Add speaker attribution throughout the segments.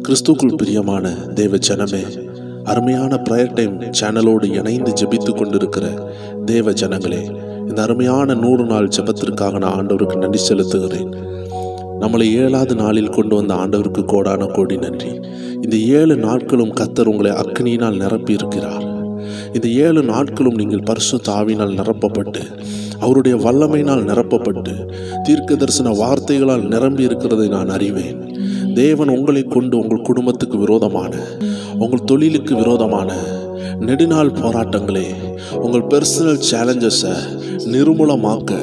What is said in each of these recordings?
Speaker 1: கிறிஸ்துக்குள் பிரியமான தேவ ஜனமே, அருமையான பிரயர் டைம் சேனலோடு இணைந்து ஜெபித்து கொண்டிருக்கிற தேவ ஜனங்களே, இந்த அருமையான 100 நாள் ஜெபத்திற்காக நான் ஆண்டவருக்கு நன்றி செலுத்துகிறேன். நம்மளை 7வது நாளில் கொண்டு வந்த ஆண்டவருக்கு கோடான கோடி நன்றி. இந்த 7 நாட்களும் கர்த்தர் உங்களை அக்கினியினால் நிரப்பி இருக்கிறார். இந்த 7 நாட்களும் நீங்கள் பரிசுத்த ஆவியினால் நிரப்பப்பட்டு, அவருடைய வல்லமையினால் நிரப்பப்பட்டு, தீர்க்க தரிசன வார்த்தைகளால் நிரம்பி இருக்கிறதை நான் அறிவேன். தேவன் உங்களை கொண்டு உங்கள் குடும்பத்துக்கு விரோதமான, உங்கள் தொழிலுக்கு விரோதமான நெடுநாள் போராட்டங்களே, உங்கள் பர்சனல் சேலஞ்சஸை நிர்மூலமாக்க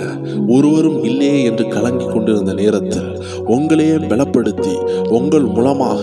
Speaker 1: ஒருவரும் இல்லையே என்று கலங்கி கொண்டிருந்த நேரத்தில் உங்களையே பலப்படுத்தி உங்கள் மூலமாக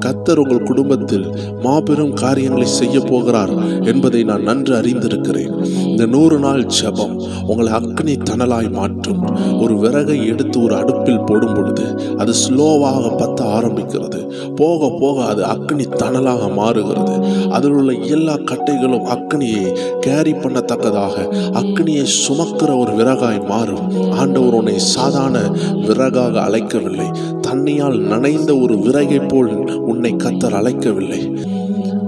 Speaker 1: கர்த்தர் உங்கள் குடும்பத்தில் மாபெரும் காரியங்களை செய்ய போகிறார் என்பதை நான் நன்கு அறிந்திருக்கிறேன். இந்த 100 நாள் ஜெபம் உங்களை அக்னி தணலாய் மாற்றும். ஒரு விறகை எடுத்து ஒரு அடுப்பில் போடும் பொழுது அது ஸ்லோவாக பற்ற ஆரம்பிக்கிறது. போக போக அது அக்னி தணலாக மாறுகிறது. அதில் உள்ள எல்லா கட்டைகளும் அக்னியை கேரி பண்ணத்தக்கதாக அக்னியை சுமக்கிற ஒரு விறகாய் மாறும். ஆண்டவர் உன்னை சாதாரண விறகாக அழைக்கவில்லை. தண்ணியால் நனைந்த ஒரு விறகை போல் உன்னை கர்த்தர் அழைக்கவில்லை.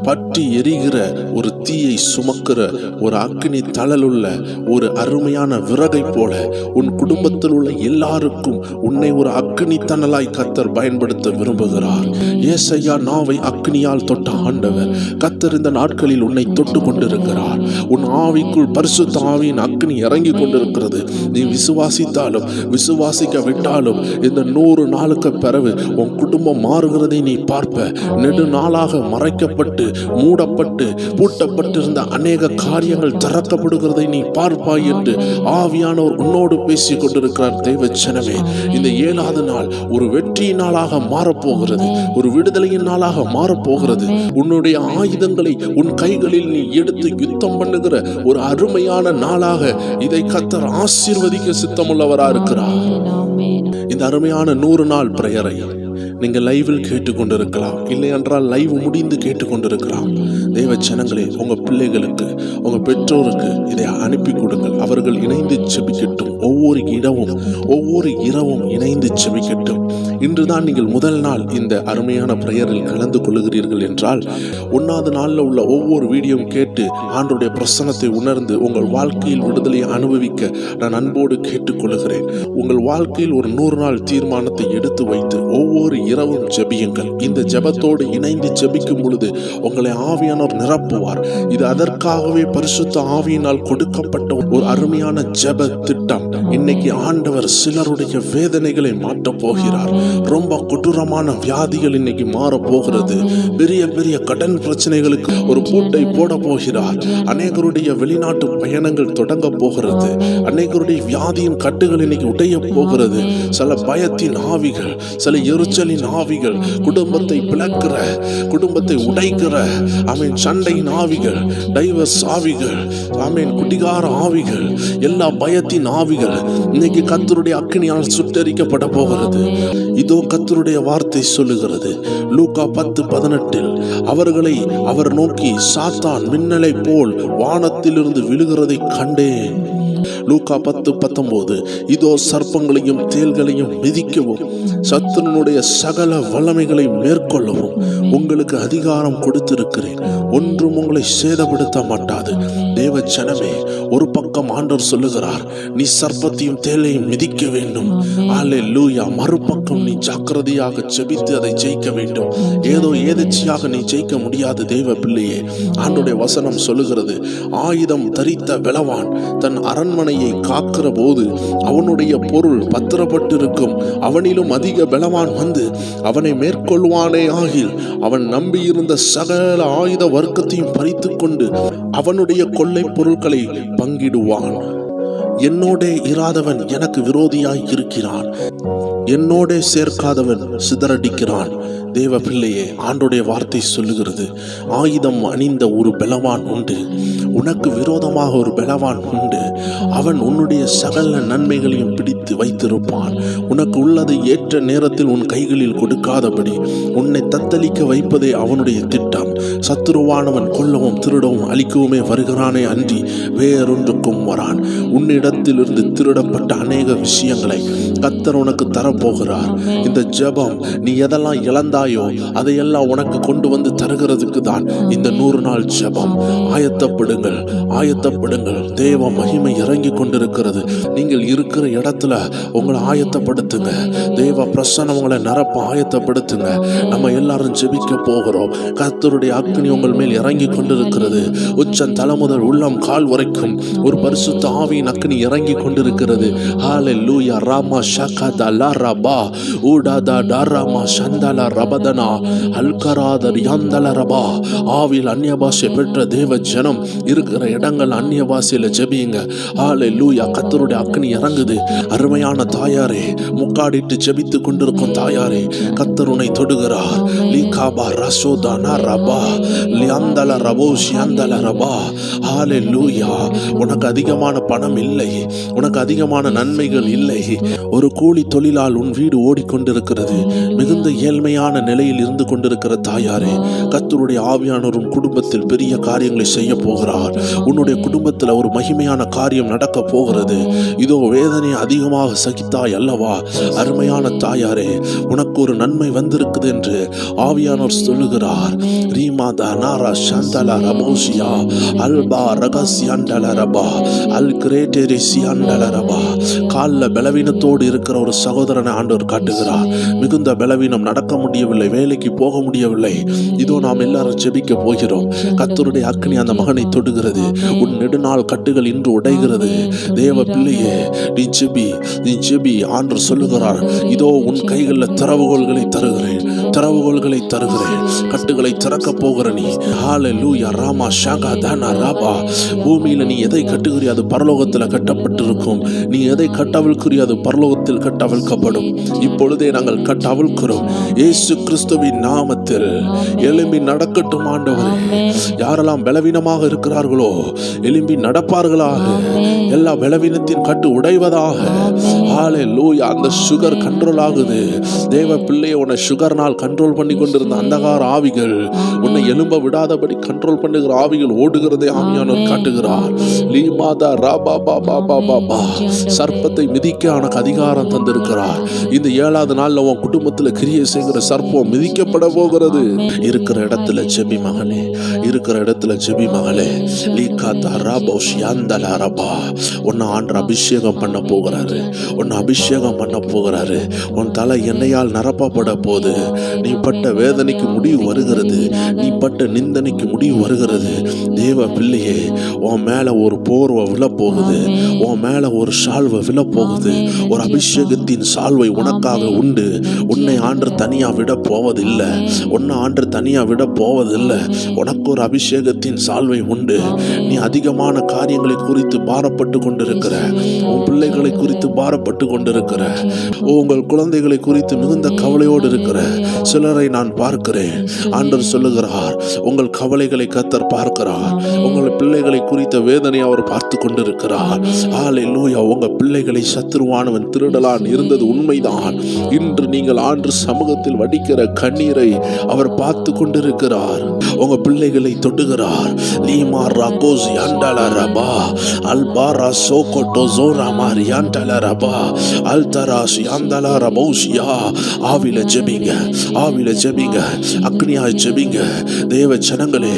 Speaker 1: பற்றி எரிகிற ஒரு தீயை சுமக்கிற ஒரு அக்னி தழலுள்ள ஒரு அருமையான விறகை போல உன் குடும்பத்தில் உள்ள எல்லாருக்கும் உன்னை ஒரு அக்னி தணலாய் கர்த்தர் பயன்படுத்த விரும்புகிறார். ஏசையா நாவை அக்னியால் தொட்ட ஆண்டவர் கர்த்தர் இந்த நாட்களில் உன்னை தொட்டு கொண்டிருக்கிறார். உன் ஆவிக்குள் பரிசுத்த ஆவியின் அக்னி இறங்கி கொண்டிருக்கிறது. நீ விசுவாசித்தாலும் விசுவாசிக்க விட்டாலும் இந்த 100 நாளுக்கு பிறகு உன் குடும்பம் மாறுகிறதை நீ பார்ப்ப. நெடுநாளாக மறைக்கப்பட்டு மூடப்பட்டு பூட்டப்பட்டிருந்த அநேக காரியங்கள் திறக்கப்படுகிறதை நீ பார்ப்பாய் என்று ஆவியானவர் உன்னோடு பேசிக் கொண்டிருக்கிறார். தேவ ஜனமே, இந்த 7வது நாள் ஒரு வெற்றியின் நாளாக மாறப்போகிறது. ஒரு விடுதலையின் நாளாக மாறப்போகிறது. உன்னுடைய ஆயுதங்களை உன் கைகளில் நீ எடுத்து யுத்தம் பண்ணுகிற ஒரு அருமையான நாளாக இதை கர்த்தர் ஆசீர்வதிக்க சித்தமுள்ளவராக இருக்கிறார். இந்த அருமையான 100 நாள் பிரேயரை நீங்கள் லைவில் கேட்டுக்கொண்டிருக்கலாம், இல்லை என்றால் லைவ் முடிந்து கேட்டுக்கொண்டிருக்கலாம். தேவ ஜனங்களே, உங்கள் பிள்ளைகளுக்கு, உங்கள் பெற்றோருக்கு இதை அனுப்பி கொடுங்கள். அவர்கள் இணைந்து ஜெபிக்கட்டும். ஒவ்வொரு இரவும் இணைந்து ஜெபிக்கட்டும். இன்றுதான் நீங்கள் முதல் நாள் இந்த அருமையான பிரேயரில் கலந்து கொள்ளுகிறீர்கள் என்றால் 1வது நாளில் உள்ள ஒவ்வொரு வீடியோவும் கேட்டு ஆண்டவருடைய பிரசன்னத்தை உணர்ந்து உங்கள் வாழ்க்கையில் விடுதலையை அனுபவிக்க நான் அன்போடு கேட்டுக்கொள்கிறேன். உங்கள் வாழ்க்கையில் ஒரு 100 நாள் தீர்மானத்தை எடுத்து வைத்து ஒவ்வொரு இரவும் ஜெபியுங்கள். இந்த ஜெபத்தோடு இணைந்து ஜெபிக்கும் பொழுது உங்களை ஆவியானவர் நிரப்புவார். இது அதற்காகவே பரிசுத்த ஆவியினால் கொடுக்கப்பட்ட ஒரு அருமையான ஜெப திட்டம். இன்னைக்கு ஆண்டவர் சிலருடைய வேதனைகளை மாற்றப் போகிறார். ரொம்ப கொடூரமான வியாதிகள் இன்னைக்கு மாற போகிறது. பெரிய பெரிய கடன் பிரச்சனைகளுக்கு ஒரு பூட்டை போட போகிறார். அநேகருடைய வெளிநாட்டு பயணங்கள் தொடங்க போகிறது. அநேகருடைய வியாதியின் கட்டுகள் இன்னைக்கு உடைய போகிறது. சில பயத்தின் ஆவிகள், சில எரிச்சலின் ஆவிகள், குடும்பத்தை பிளக்கிற, குடும்பத்தை உடைக்கிற சண்டையின் ஆவிகள், டைவர்ஸ் ஆவிகள், குடிகார ஆவிகள், எல்லா பயத்தின் ஆவிகள் இன்னைக்கு கர்த்தருடைய அக்கினியால் சுட்டரிக்கப்பட போகிறது. இதோ கர்த்தருடைய வார்த்தை சொல்லுகிறது, லூக்கா 10:18, அவர்களை அவர் நோக்கி, சாத்தான் மின்னலை போல் வானத்திலிருந்து விழுகிறதை கண்டேன். லூக்கா 10:19, இதோ சர்ப்பங்களையும் தேள்களையும் மிதிக்கவும் சத்துருனுடைய சகல வல்லமைகளை மேற்கொள்ளவும் உங்களுக்கு அதிகாரம் கொடுத்திருக்கிறேன். ஒன்றும் உங்களை சேதப்படுத்த மாட்டாது. தேவ ஜனமே, ஒரு பக்கம் ஆண்டவர் சொல்லுகிறார், நீ சர்ப்பத்தையும் தேளையும் மிதிக்க வேண்டும். அல்லேலூயா. மறுபக்கம் நீ ஜாக்கிரதையாக ஜெபித்து அதை ஜெயிக்க வேண்டும். ஏதோ ஏதேச்சையாக நீ ஜெயிக்க முடியாது. தேவ பிள்ளையே, ஆண்டவருடைய வசனம் சொல்லுகிறது, ஆயுதம் தரித்த பலவான் தன் அரண்மனையை காக்கிற போது அவனுடைய பொருள் பத்திரப்பட்டிருக்கும். அவனிலும் அதிக பலவான் வந்து அவனை மேற்கொள்வானே ஆகில் அவன் நம்பியிருந்த சகல ஆயுத வர்க்கத்தையும் பறித்து கொண்டு அவனுடைய கொள்ளை பொருட்களை பங்கிடுவான். என்னோடே இராதவன் எனக்கு விரோதியாய் இருக்கிறான், என்னோடே சேர்க்காதவன் சிதறடிக்கிறான். தேவ பிள்ளையே, ஆண்டோடைய வார்த்தை சொல்லுகிறது, ஆயுதம் அணிந்த ஒரு பலவான் உண்டு. உனக்கு விரோதமாக ஒரு பலவான் உண்டு. அவன் உன்னுடைய சகல நன்மைகளையும் பிடித்து நிலைப்படுத்தி வைத்திருப்பான். உனக்கு உள்ளதை ஏற்ற நேரத்தில் உன் கைகளில் கொடுக்காதபடி உன்னை தத்தளிக்க வைப்பதே அவனுடைய திட்டம். சத்துருவானவன் கொல்லவும் திருடவும் அழிக்கவுமே வருகிறானே அன்றி வேறொன்றுக்கும் வரான். உன்னிடத்திலிருந்து திருடப்பட்ட அநேக விஷயங்களை கர்த்தர் உனக்கு தரப்போகிறார். இந்த ஜெபம் நீ எதெல்லாம் இழந்தாயோ அதையெல்லாம் உனக்கு கொண்டு வந்து தருகிறதுக்கு தான் இந்த 100 நாள் ஜெபம். ஆயத்தப்படுங்கள், ஆயத்தப்படுங்கள். தேவ மகிமை இறங்கி கொண்டிருக்கிறது. நீங்கள் இருக்கிற இடத்துல உங்களை ஆயத்தப்படுத்துங்க. தேவ பிரசன்னம் உங்களை நிரப்ப ஆயத்தப்படுத்துங்க. நம்ம எல்லாரும் ஜெபிக்க போகிறோம். கர்த்தருடைய அக்கினி உங்கள் மேல் இறங்கி கொண்டிருக்கிறது. உச்சம் தலை முதல் உள்ளம் கால் வரைக்கும் ஒரு பரிசுத்த ஆவியின் அக்கினி இறங்கி கொண்டிருக்கிறது. ஹalleluya ராமா ஷகதா லரபா ஊடாதா டராமா சந்தல ரபதனா அல்கராதர் யந்தல ரபா. ஆவியில் அந்நிய பாஷை பெற்ற தேவ ஜனம் இருக்கிற இடங்கள் அந்நிய பாஷையில ஜெபியுங்க. ஹalleluya கர்த்தருடைய அக்கினி இறங்குது. அருமையான தாயாரே, முக்காடிட்டு ஜெபித்து கொண்டிருக்கும் தாயாரே, கர்த்தர் உன்னை தொடுகிறார். லீகாபா ரசோதானா ரபா லியந்தல ரபோ ஷியந்தல ரபா. ஹalleluya உனக்கு அதிகமான பணம் இல்லை, உனக்கு அதிகமான நன்மைகள் இல்லை. ஒரு கூலி தொழிலால் உன் வீடு ஓடிக்கொண்டிருக்கிறது. மிகுந்த ஏழ்மையான நிலையில் இருந்து கொண்டிருக்கிற தாயாரே, கர்த்தருடைய ஆவியானவர் உன் குடும்பத்தில் பெரிய காரியங்களை செய்ய போகிறார். உன்னுடைய குடும்பத்தில் ஒரு மகிமையான காரியம் நடக்க போகிறது. இதோ வேதனை அதிகமாக சகித்தாய் அல்லவா? அருமையான தாயாரே, உனக்கு ஒரு நன்மை வந்திருக்குது என்று ஆவியானவர் சொல்லுகிறார். ரீமாதா நாரா சந்தல ரபோசியா அல்பா ரகசியண்டல ரபா அல் கிரேட்டரிசியண்டல ரபா. கால்ல பலவீனத்தோடு இருக்கிற ஒரு சகோதரனை ஆண்டவர் காட்டுகிறார். மிகுந்த பலவீனம், நடக்க முடியவில்லை, வேலைக்கு போக முடியவில்லை. இதோ நாம் எல்லாரும் ஜெபிக்க போகிறோம். கர்த்தருடைய அக்கினி அந்த மகனை தொடுகிறது. உன் நெடுநாள் கட்டுகள் இன்று உடைகிறது. தேவ பிள்ளையே, நீ ஜெபி, நீ ஜெபி. ஆண்டவர் சொல்லுகிறார், இதோ உன் கைகளில் திறவுகோல்களை தருகிறேன், திறவுகோல்களை தருகிறேன். கட்டுகளை திறக்க போகிற நீ. ஹalleluya ராமா ஷாகா தானா ராபா. பூமியில நீ எதை கட்டுகிறியோ அது பரலோகத்தில் கட்டப்பட்டிருக்கும். நீ எதை கட்டவிழ்கிறியோ அது பரலோகத்தில் கட்டவிழ்க்கப்படும். இப்பொழுதே நாங்கள் கட்டவிழ்கிறோம் இயேசு கிறிஸ்துவின் நாமத்தில். எழும்பி நடக்கட்டும் ஆண்டவரே. யாரெல்லாம் பலவீனமாக இருக்கிறார்களோ எழும்பி நடப்பார்களாக. எல்லா பலவீனத்தின் கட்டு உடைவதாக. ஹalleluya அந்த சுகர் கண்ட்ரோல் ஆகுது. தேவ பிள்ளையை உன்னை சுகர்னால் கண்ட்ரோல் பண்ணி கொண்டிருந்த அந்தகார ஆவிகள், உன்னை எழும்ப விடாதபடி கண்ட்ரோல் பண்ணுகிற ஆவிகள் ஓடுகிறதை ஆவியானவர் காட்டுகிறார். லீமாதா ராபா பாபா பாபா. சர்ப்பத்தை மிதிக்க உனக்கு அதிகாரம் தந்திருக்கிறார். இந்த 7வது நாள்ல உன் குடும்பத்தில் கிரியை செய்கிற சர்ப்பம் மிதிக்கப்பட போகிறது. இருக்கிற இடத்துல ஜெபி மகனே, இருக்கிற இடத்துல ஜெபி மகளே. லீகாதா ராபா ஷியந்தல ரபா. உன்னை ஆண்டவர் அபிஷேகம் பண்ண போகிறாரு. உன்னை அபிஷேகம் பண்ண போகிறாரு. உன் தலை எண்ணெயால் நிரப்பப்பட போது. நீ பட்ட வேதனைக்கு முடிவு வருகிறது. நீ பட்ட நிந்தனைக்கு முடிவு வருகிறது. தேவ பிள்ளையே, உன் மேல ஒரு போர்வை விழப்போகுது. உன் மேல ஒரு சால்வை விழப்போகுது. ஒரு அபிஷேகத்தின் சால்வை உனக்காக உண்டு. உன்னை ஆண்டவர் தனியா விட போவதில்லை. உன்னை ஆண்டவர் தனியா விட போவதில்லை. உனக்கு ஒரு அபிஷேகத்தின் சால்வை உண்டு. நீ அதிகமான காரியங்களை குறித்து பாரப்பட்டு கொண்டிருக்கிற, உன் பிள்ளைகளை குறித்து பாரப்பட்டு கொண்டிருக்கிற, உங்கள் குழந்தைகளை குறித்து மிகுந்த கவலையோடு இருக்கிற சிலரை நான் பார்க்கிறேன். ஆண்டவர் சொல்லுகிறார், உங்கள் கவலைகளை கர்த்தர் பார்க்கிறார். உங்கள் பிள்ளைகளை குறித்த வேதனை அவர் பார்த்து கொண்டிருக்கிறார். ஹalleluya உங்க பிள்ளைகளை சத்துருவானவன் திருடலான் இருந்தது உண்மைதான். இன்று நீங்கள் ஆண்டு சமூகத்தில் வடிக்கிற கண்ணீரை அவர் பார்த்து கொண்டிருக்கிறார். உங்க பிள்ளைகளை தொடுகிறார். லீமா ராகோசி அண்டல ரபா அல்பாரா சோகோட்டோ ஜோரா மாரி அண்டல ரபா அல்தராசி அந்தல ரபோசியா. ஆவில ஜெபிங்க, ஆவில ஜெபிங்க, அக்னியா ஜெபிங்க. தேவ ஜனங்களே,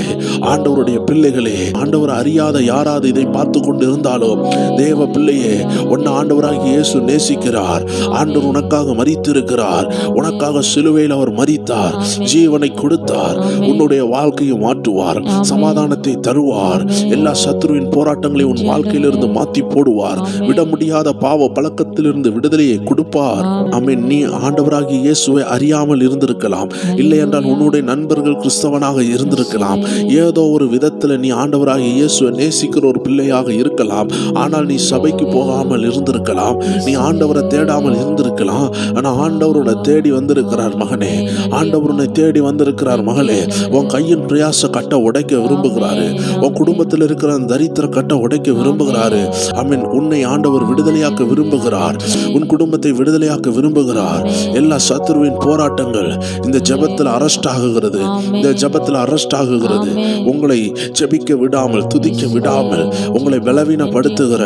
Speaker 1: ஆண்டவருடைய பிள்ளைகளே, ஆண்டவர் அறியாத யாராவது இதை பார்த்து கொண்டு இருந்தாலும் தேவ பிள்ளையே, உன்னை ஆண்டவராகிய இயேசு நேசிக்கிறார். ஆண்டவர் உனக்காக மரித்திருக்கிறார். உனக்காக சிலுவையில் அவர் மரித்தார், ஜீவனை கொடுத்தார். உன்னுடைய வாழ்க்கையை மாற்றுவார், சமாதானத்தை தருவார். எல்லா சத்துருவின் போராட்டங்களை உன் வாழ்க்கையிலிருந்து மாற்றி போடுவார். விட முடியாத பாவ பழக்கத்திலிருந்து விடுதலையை கொடுப்பார். ஆமென். நீ ஆண்டவராகிய இயேசுவை அறியாமல் இருந்து இருந்திருக்கலாம், இல்லை என்றால் உன்னுடைய நண்பர்கள் கிறிஸ்தவனாக இருந்திருக்கலாம். ஏதோ ஒரு விதத்தில் நீ ஆண்டவராக இயேசுவை நேசிக்கிற ஒரு பிள்ளையாக இருக்கலாம். ஆனால் நீ சபைக்கு போகாமல் இருந்திருக்கலாம், நீ ஆண்டவரை தேடாமல் இருந்திருக்கலாம். ஆனால் ஆண்டவரோட தேடி வந்திருக்கிறார் மகனே, ஆண்டவருனை தேடி வந்திருக்கிறார் மகளே. உன் கையின் பிரயாச கட்ட உடைக்க விரும்புகிறாரு, உன் குடும்பத்தில் இருக்கிற அந்த தரித்திர கட்ட உடைக்க விரும்புகிறாரு. ஆமென். உன்னை ஆண்டவர் விடுதலையாக்க விரும்புகிறார், உன் குடும்பத்தை விடுதலையாக்க விரும்புகிறார். எல்லா சத்துருவின் போராட்டங்கள் இந்த ஜெபத்தில் அரெஸ்ட் ஆகுகிறது, இந்த ஜெபத்தில் அரெஸ்ட் ஆகுகிறது. உங்களை ஜெபிக்க விடாமல், துதிக்க விடாமல் உங்களை பலவீனப்படுத்துகிற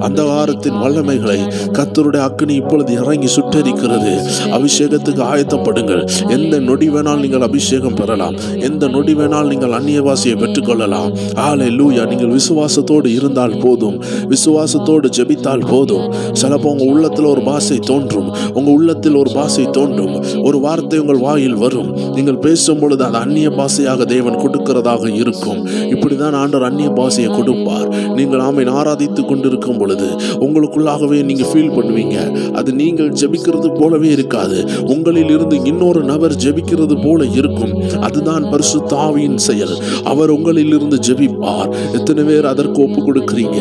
Speaker 1: அந்தகாரத்தின் வல்லமைகளை கர்த்தருடைய அக்கினி இப்பொழுது இறங்கி சுட்டெரிக்கிறது. அபிஷேகத்துக்கு ஆயத்தப்படுங்கள். எந்த நொடி வேணால் நீங்கள் அபிஷேகம் பெறலாம், எந்த நொடி வேணால் நீங்கள் அந்நிய பாஷையை பெற்றுக்கொள்ளலாம். ஹல்லேலூயா. நீங்கள் விசுவாசத்தோடு இருந்தால் போதும், விசுவாசத்தோடு ஜெபித்தால் போதும். சிலப்போ உங்க உள்ளத்தில் ஒரு பாஷை தோன்றும், உங்க உள்ளத்தில் ஒரு பாஷை தோன்றும், ஒரு வார்த்தை உங்கள் வாயில் வரும். நீங்கள் பேசும் பொழுது அது அந்நிய பாஷையாக தேவன் கொடுக்கிறதாக இருக்கும். இப்படிதான் ஆண்டவர் அந்நிய பாஷையை கொடுப்பார். நீங்கள் ஆமென் ஆராதித்துக் கொண்டிருக்கும் பொழுது உங்களுக்குள்ளாகவே நீங்க ஃபீல் பண்ணுவீங்க, அது நீங்கள் ஜெபிக்கிறது போலவே இருக்காது, உங்களில் இருந்து இன்னொரு நபர் ஜெபிக்கிறது போல இருக்கும். அதுதான் பரிசுத்த ஆவியின் செயல். அவர் உங்களில் இருந்து ஜெபிப்பார். எத்தனை பேர் அதற்கு ஒப்பு கொடுக்கிறீங்க?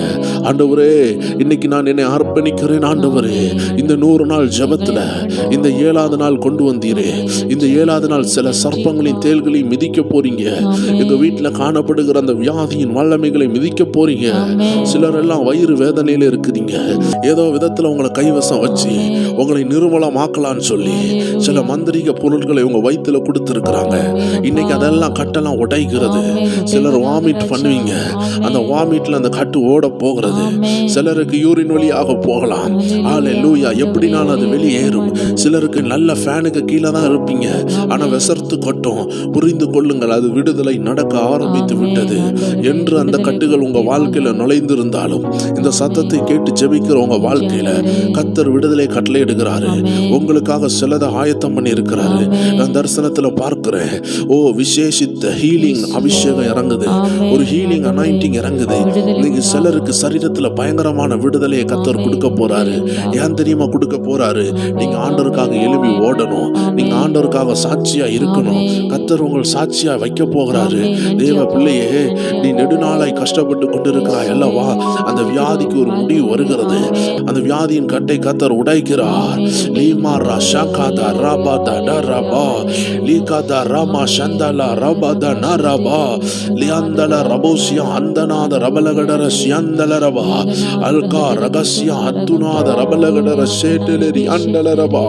Speaker 1: ஆண்டவரே, இன்னைக்கு நான் என்னை அர்ப்பணிக்கிறேன் ஆண்டவரே. இந்த 100 நாள் ஜெபத்துல இந்த 7வது நாள் கொண்டு வந்தீரே, இந்த 7வது நாள் சில சர்ப்பங்களின் தேள்களையும் மிதிக்க போறீங்க. எங்க வீட்டுல காணப்படுகிற அந்த வியாதியின் வல்லமைகளை மிதிக்க போறீங்க. சிலர் எல்லாம் வயிறு வேதனையில இருக்கிறீங்க. ஏதோ விதத்துல உங்களை கைவசம் வச்சு உங்களை நிர்மலமாக்கலான்னு சொல்லி சில மந்திரிக பொருட்களை உங்க வயிற்றுல கொடுத்துருக்குறாங்க. இன்னைக்கு அதெல்லாம் கட்டெல்லாம் உடைக்கிறது. சிலர் வாமிட் பண்ணுவீங்க, அந்த வாமிட்ல அந்த கட்டு ஓட போகிறது. சிலருக்கு யூரின் வழியாக போகலாம். ஹல்லேலூயா. எப்படினாலும் அது வெளியேறும். சிலருக்கு நல்ல ஃபேனுக்கு கீழே தான் இருப்பீங்க, ஆனா விசர்த்து கொட்டும். புரிந்து கொள்ளுங்கள், அது விடுதலை நடக்க ஆரம்பித்து விட்டது என்று அந்த கட்டுகள் உங்க வாழ்க்கையில நுழைந்திருந்தாலும் இந்த சத்தத்தை கேட்டு ஜெபிக்கிற உங்க வாழ்க்கையில கர்த்தர் விடுதலை கட்டளை எடுக்கிறாரு. உங்களுக்காக சிலதை ஆயத்தம் பண்ணி இருக்கிறாரு. நான் தரிசனத்துல பார்க்கிறேன். ஓ, விசேஷித்த ஹீலிங் அபிஷேகம் இறங்குது, ஒரு ஹீலிங் அனாயிண்டிங் இறங்குது. நீங்க சிலருக்கு சரீரத்துல பயங்கரமான விடுதலையை கர்த்தர் கொடுக்க போறாரு. ஏன் தெரியுமா கொடுக்க போறாரு? நீங்க ஆண்டவருக்காக எழுப்பி ஓடணும், நீங்க ஆண்டவருக்காக சாட்சியா இருக்கணும். கர்த்தர் உங்கள் சாட்சியா வைக்க போகிறாரு. தேவ பிள்ளையே, நீ நெடுநாளாய் கஷ்டப்பட்டு கொண்டிருக்கிறாய் அல்லவா? அந்த வியாதிக்கு ஒரு முடிவு வருகிறது. அந்த வியாதியின் கட்டை கர்த்தர் உடைக்கிறார். லீமாரா ஷாகாதா ராபாதா டராபா லீகாதா ராமா சந்தலா ராபாதா நராபா லியந்தல ரபோசியா அந்தநாத ரபலகடர சியந்தல ரபா அல்கா ரகசியா அத்துநாத ரபலகடர சேட்டலரி அண்டல ரபா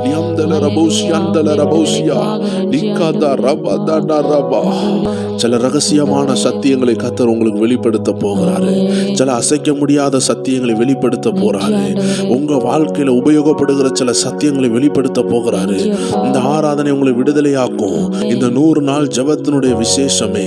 Speaker 1: லியந்தல ரபோசியா அந்தல ரபோசியா லிகாதா ரபாதா நராபா. சில ரகசியமான சத்தியங்களை கர்த்தர் உங்களுக்கு வெளிப்படுத்த போகிறாரு. சில அசைக்க முடியாத சத்தியங்களை வெளிப்படுத்த போறாரு. உங்க வாழ்க்கையில உபயோகப்படுகிற சில சத்தியங்களை வெளிப்படுத்த போகிறாரு. இந்த ஆராதனை உங்களை விடுதலையாக்கும். இந்த 100 நாள் ஜெபத்தினுடைய விசேஷமே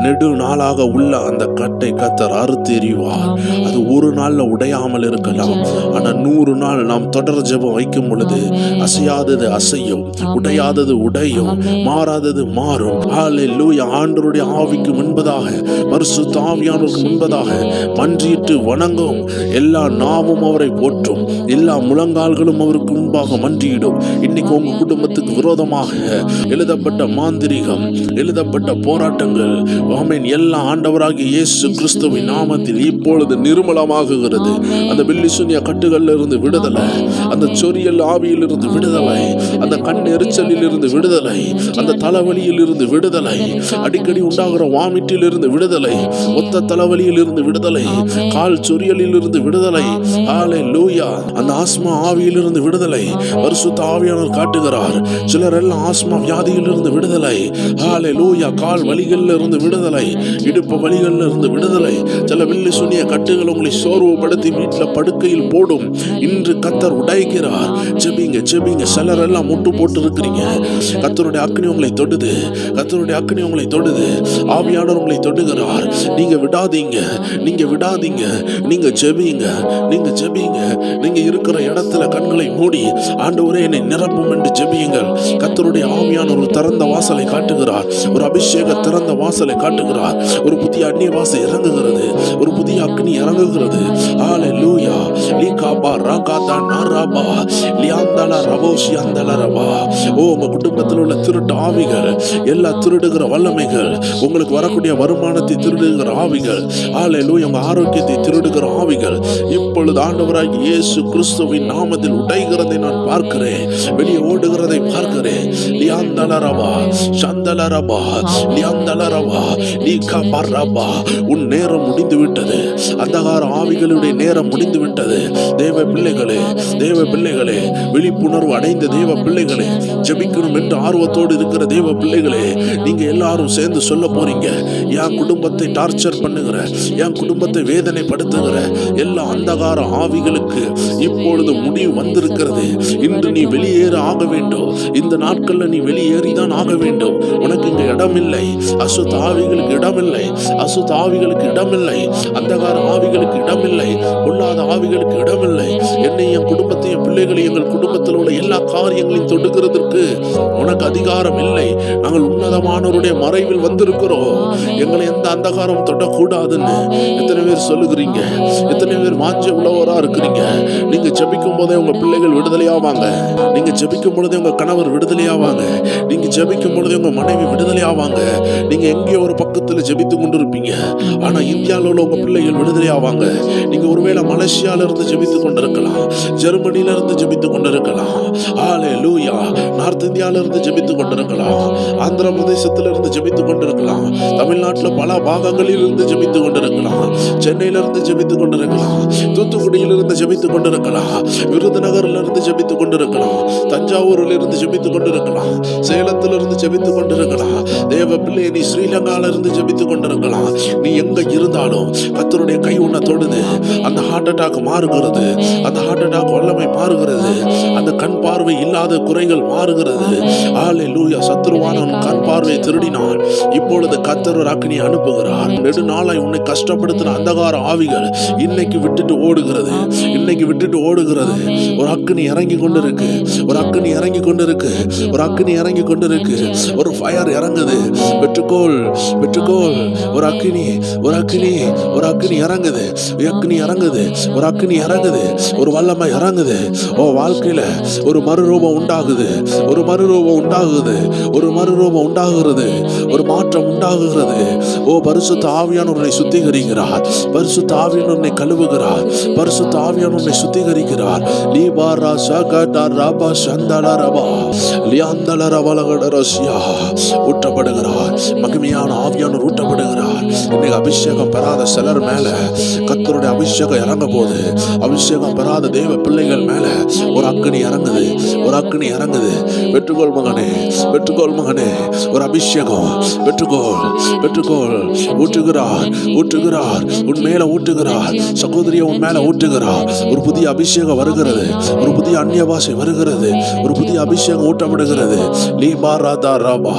Speaker 1: நெடு நாளாக உள்ள அந்த கட்டை கர்த்தர் அறுத்து எறிவார். அது ஒரு நாள்ல உடையாமல் இருக்கலாம், ஆனா 100 நாள் நாம் தொடர் ஜெபம் வைக்கும் பொழுது அசையாதது அசையும், உடையாதது உடையும், மாறாதது மாறும். ஹல்லேலூயா. ஆண்டவருடைய ஆவிக்கு முன்பதாக, பரிசுத்த ஆவியானவருக்கு முன்பதாக மன்றிட்டு வணங்கும். எல்லா நாவும் அவரை போற்றும், எல்லா முழங்கால்களும் அவருக்கு முன்பாக மன்றியிடும். இன்னைக்கு உங்க குடும்பத்துக்கு விரோதமாக எழுதப்பட்ட மாந்திரிகம், எழுதப்பட்ட போராட்டங்கள் ஆமென் எல்லாம் ஆண்டவராகிய இயேசு கிறிஸ்துவின் நாமத்தில் இப்பொழுது நிர்மலமாகுகிறது. அந்த பில்லிசூனிய கட்டுகள்ல இருந்து விடுதலை, அந்த சொரியல் ஆவியில் இருந்து விடுதலை, அந்த கண் எரிச்சலில் இருந்து விடுதலை, அந்த தலைவலியில் இருந்து விடுதலை, அடிக்கடி உண்டாகிற வாமிட்டில் இருந்து விடுதலை, ஒத்த தலைவலியில் இருந்து விடுதலை, கால் சொரியலில் இருந்து விடுதலை. ஹல்லேலூயா. அந்த ஆஸ்மா ஆவியில் இருந்து விடுதலை பரிசுத்த ஆவியானவர் காட்டுகிறார். சிலர் எல்லாம் ஆஸ்மா வியாதியில் இருந்து விடுதலை. ஹல்லேலூயா. கால் வலிகள்ல இருந்து விடுதலை, இடுப்பு வலிகள்ல இருந்து விடுதலை. சில வில்லு சுனிய கட்டுகள் உங்களை சோர்வுபடுத்தி வீட்டில் படுக்கையில் போடும். இன்று கர்த்தர் உடைக்கிறார். ஜெபிங்க, ஜெபிங்க. சிலர் எல்லாம் முட்டு போட்டு இருக்கிறீங்க. கர்த்தருடைய அக்கினி உங்களை தொடுது, கர்த்தருடைய அக்கினி உங்களை தொடுது. ஆவியானவர் உங்களை தொடுகிறார். நீங்க விடாதீங்க, நீங்க விடாதீங்க. நீங்க ஜெபிங்க, நீங்க ஜெபிங்க. நீங்க இருக்கிற இடத்துல கண்களை மூடி ஆண்டவரே என்னை நிரப்பும் என்று ஜெபியுங்கள். கர்த்தருடைய ஆவியானவர் ஒரு திறந்த வாசலை காட்டுகிறார், ஒரு அபிஷேக திறந்த வாசலை காட்டுகிறார். ஒரு புதிய அந்நிய வாசை இறங்குகிறது, ஒரு புதிய அக்னி இறங்குகிறது. ஹல்லேலூயா. லீகா உங்க குடும்பத்தில் உள்ள திருட்டு ஆவிகள், எல்லா திருடுகிற வல்லமைகள், உங்களுக்கு வரக்கூடிய வருமானத்தை திருடுகிற ஆவிகள், ஹல்லேலூயா, உங்க ஆரோக்கியத்தை திருடுகிற ஆவிகள் இப்பொழுது ஆண்டவராகிய இயேசு கிறிஸ்துவின் நாமத்தில் உடைகிறதை நான் பார்க்கிறேன், வெளியே ஓடுகிறதை பார்க்கிறேன். உன் நேரம் முடிந்து விட்டது. அந்தகார ஆவிகளுடைய நேரம் முடிந்து விட்டது. தேவ பிள்ளைகளே, தேவ பிள்ளைகளே, விழிப்புணர்வு அடைந்த தேவ பிள்ளைகளே, ஜெபிக்கணும் என்று ஆர்வத்தோடு இருக்கிற தேவ பிள்ளைகளே, நீங்க எல்லாரும் சேர்ந்து சொல்ல போறீங்க, என் குடும்பத்தை டார்ச்சர் பண்ணுகிற, என் குடும்பத்தை வேதனைப்படுத்துகிற எல்லா அந்தகார ஆவிகளுக்கு இப்பொழுது முடிவு வந்திருக்கிறது. இன்று நீ வெளியேற ஆக வேண்டும். இந்த நாட்கள்ல நீ வெளியேறிதான் ஆக வேண்டும். உனக்கு இங்க இடமில்லை. அசுத்த ஆவிகளுக்கு இடமில்லை. அசுத்த ஆவிகளுக்கு இடமில்லை. அந்தகார ஆவிகளுக்கு இடமில்லை. பொல்லாத ஆவிகளுக்கு இடமில்லை. என்னை, என் குடும்பத்தை, என் பிள்ளைகளை, எங்கள் குடும்பத்தில் உள்ள எல்லா காரியங்களையும் தொடுக்கிறதுக்கு உனக்கு அதிகாரம் இல்லை. நாங்கள் உன்னதமானவருடைய மறைவில் வந்திருக்கிறோம். எங்களை எந்த அந்தகாரம் தொடக்கூடாதுன்னு எத்தனை பேர் சொல்லுகிறீங்க? எத்தனை பேர் வாஞ்ச உள்ளவரா இருக்கிறீங்க? நீங்க ஜெபிக்கும் போதே உங்க பிள்ளைகள் விடுதலையாவாங்க. நீங்க ஜெபிக்கும் பொழுதே உங்க கணவர் விடுதலையாவாங்க. நீங்க ஜெபிக்கும் பொழுதே உங்க மனைவி விடுதலையாவாங்க. நீங்க எங்கேயோ ஒரு பக்கத்துல ஜெபித்து கொண்டு இருப்பீங்க, ஆனா இந்தியாவில் உள்ள உங்க பிள்ளைகள் விடுதலையாவாங்க. நீங்க ஒருவேளை மலேசியால இருந்து ஜெபித்து கொண்டிருக்கலாம், ஜெர்மனில இருந்து ஜெபித்து கொண்டிருக்கலாம், ஹல்லேலூயா, நார்த் இந்தியால இருந்து ஜெபித்து கொண்டிருக்கலாம், ஆந்திர பிரதேசத்துல இருந்து ஜெபித்து கொண்டிருக்கலாம், தமிழ்நாட்டுல பல பாகங்களில் இருந்து ஜெபித்து கொண்டிருக்கலாம், சென்னையில இருந்து ஜெபித்து கொண்டிருக்கலாம், தூத்துக்குடியில இருந்து ஜெபித்து கொண்டிருக்கலாம், விருதுநகர்ல இருந்து ஜெபித்து கொண்டிருக்கலாம், தஞ்சாவூர்ல இருந்து ஜெபித்து கொண்டிருக்கலாம், சேலத்துல இருந்து ஜெபித்து கொண்டிருக்கலாம். தேவ பிள்ளை, நீ ஸ்ரீலங்கால இருந்து ஜெபித்து கொண்டிருக்கலாம். நீ எங்க இருந்தாலும் கர்த்தருடைய கை உன்னை தொடுது. அந்த ஹார்ட் அட்டாக் மாறுகிறது. அந்த ஹார்ட் அட்டாக் வல்லமை மாறுகிறது. அந்த கண் பார்வை இல்லாத குறைகள் மாறுகிறது. ஹல்லேலூயா. சத்துருவானவன் கண் பார்வையை திருடினான். இப்பொழுது கர்த்தர் ஒரு அக்கினியை அனுப்புகிறார். நெடுநாளாய் உன்னை கஷ்டப்படுத்தின அந்தகார ஆவிகள் இன்னைக்கு விட்டுட்டு ஓடுகிறது. இன்னைக்கு விட்டுட்டு ஓடுகிறது. ஒரு அக்கினி இறங்கி கொண்டு இருக்கு. ஒரு அக்கினி இறங்கி கொண்டு இருக்கு. ஒரு அக்கினி இறங்கி கொண்டு இருக்கு. ஒரு ஃபயர் இறங்குது. பெற்றுக்கோள், பெற்றுக்கோள். ஒரு அக்கினி, ஒரு அக்கினி, ஒரு அக்கினி இறங்குது. அக்கினி இறங்குது. ஒரு அக்கினி இறங்குது. ஒரு வல்லமை இறங்குது. ஓ, வாழ்க்கையில ஒரு மறுரூபம் உண்டாகுது. ஒரு மறுரூபம் உண்டாகுது. ஒரு மறுரூபம் உண்டாகிறது. ஒரு மாற்றம் உண்டாகுகிறது. ஓ, பரிசுத்த ஆவியானவரை சுத்திகரிக்கிறார். பரிசுத்த ஆவியானவரை கழுவுகிறார். பரிசுத்த ஆவியானவரை சுத்திகரிக்கிறார். லீபாரா சகடா ரபா சந்தல ரபா லியாந்தல ரபலகட ரசியா ஊற்றப்படுகிறார். மகிமையான ஆவியானவர் ஊற்றப்படுகிறார். இன்னைக்கு அபிஷேகம் பெறாத சிலர் மேல கர்த்தருடைய அபிஷேகம் இறங்க போது, அபிஷேகம் பெறாத தேவ பிள்ளைகள் மேல ஒரு அக்கினி இறங்குது. ஒரு அக்கினி இறங்குது. பெற்றுக்கோள் மகனே, பெற்றுக்கோள் மகனே. ஒரு அபிஷேகம் பெற்றுக்கோள், பெற்றுக்கோள். ஊற்றுகிறார், ஊற்றுகிறார். உன் மேல ஊற்றுகிறார். சகோதரியை உன் மேல ஊற்றுகிறார். ஒரு புதிய அபிஷேகம் வருகிறது. ஒரு புதிய அந்நிய பாஷை வருகிறது. ஒரு புதிய அபிஷேகம் ஊட்டப்படுகிறது. லீபாராதா ரபா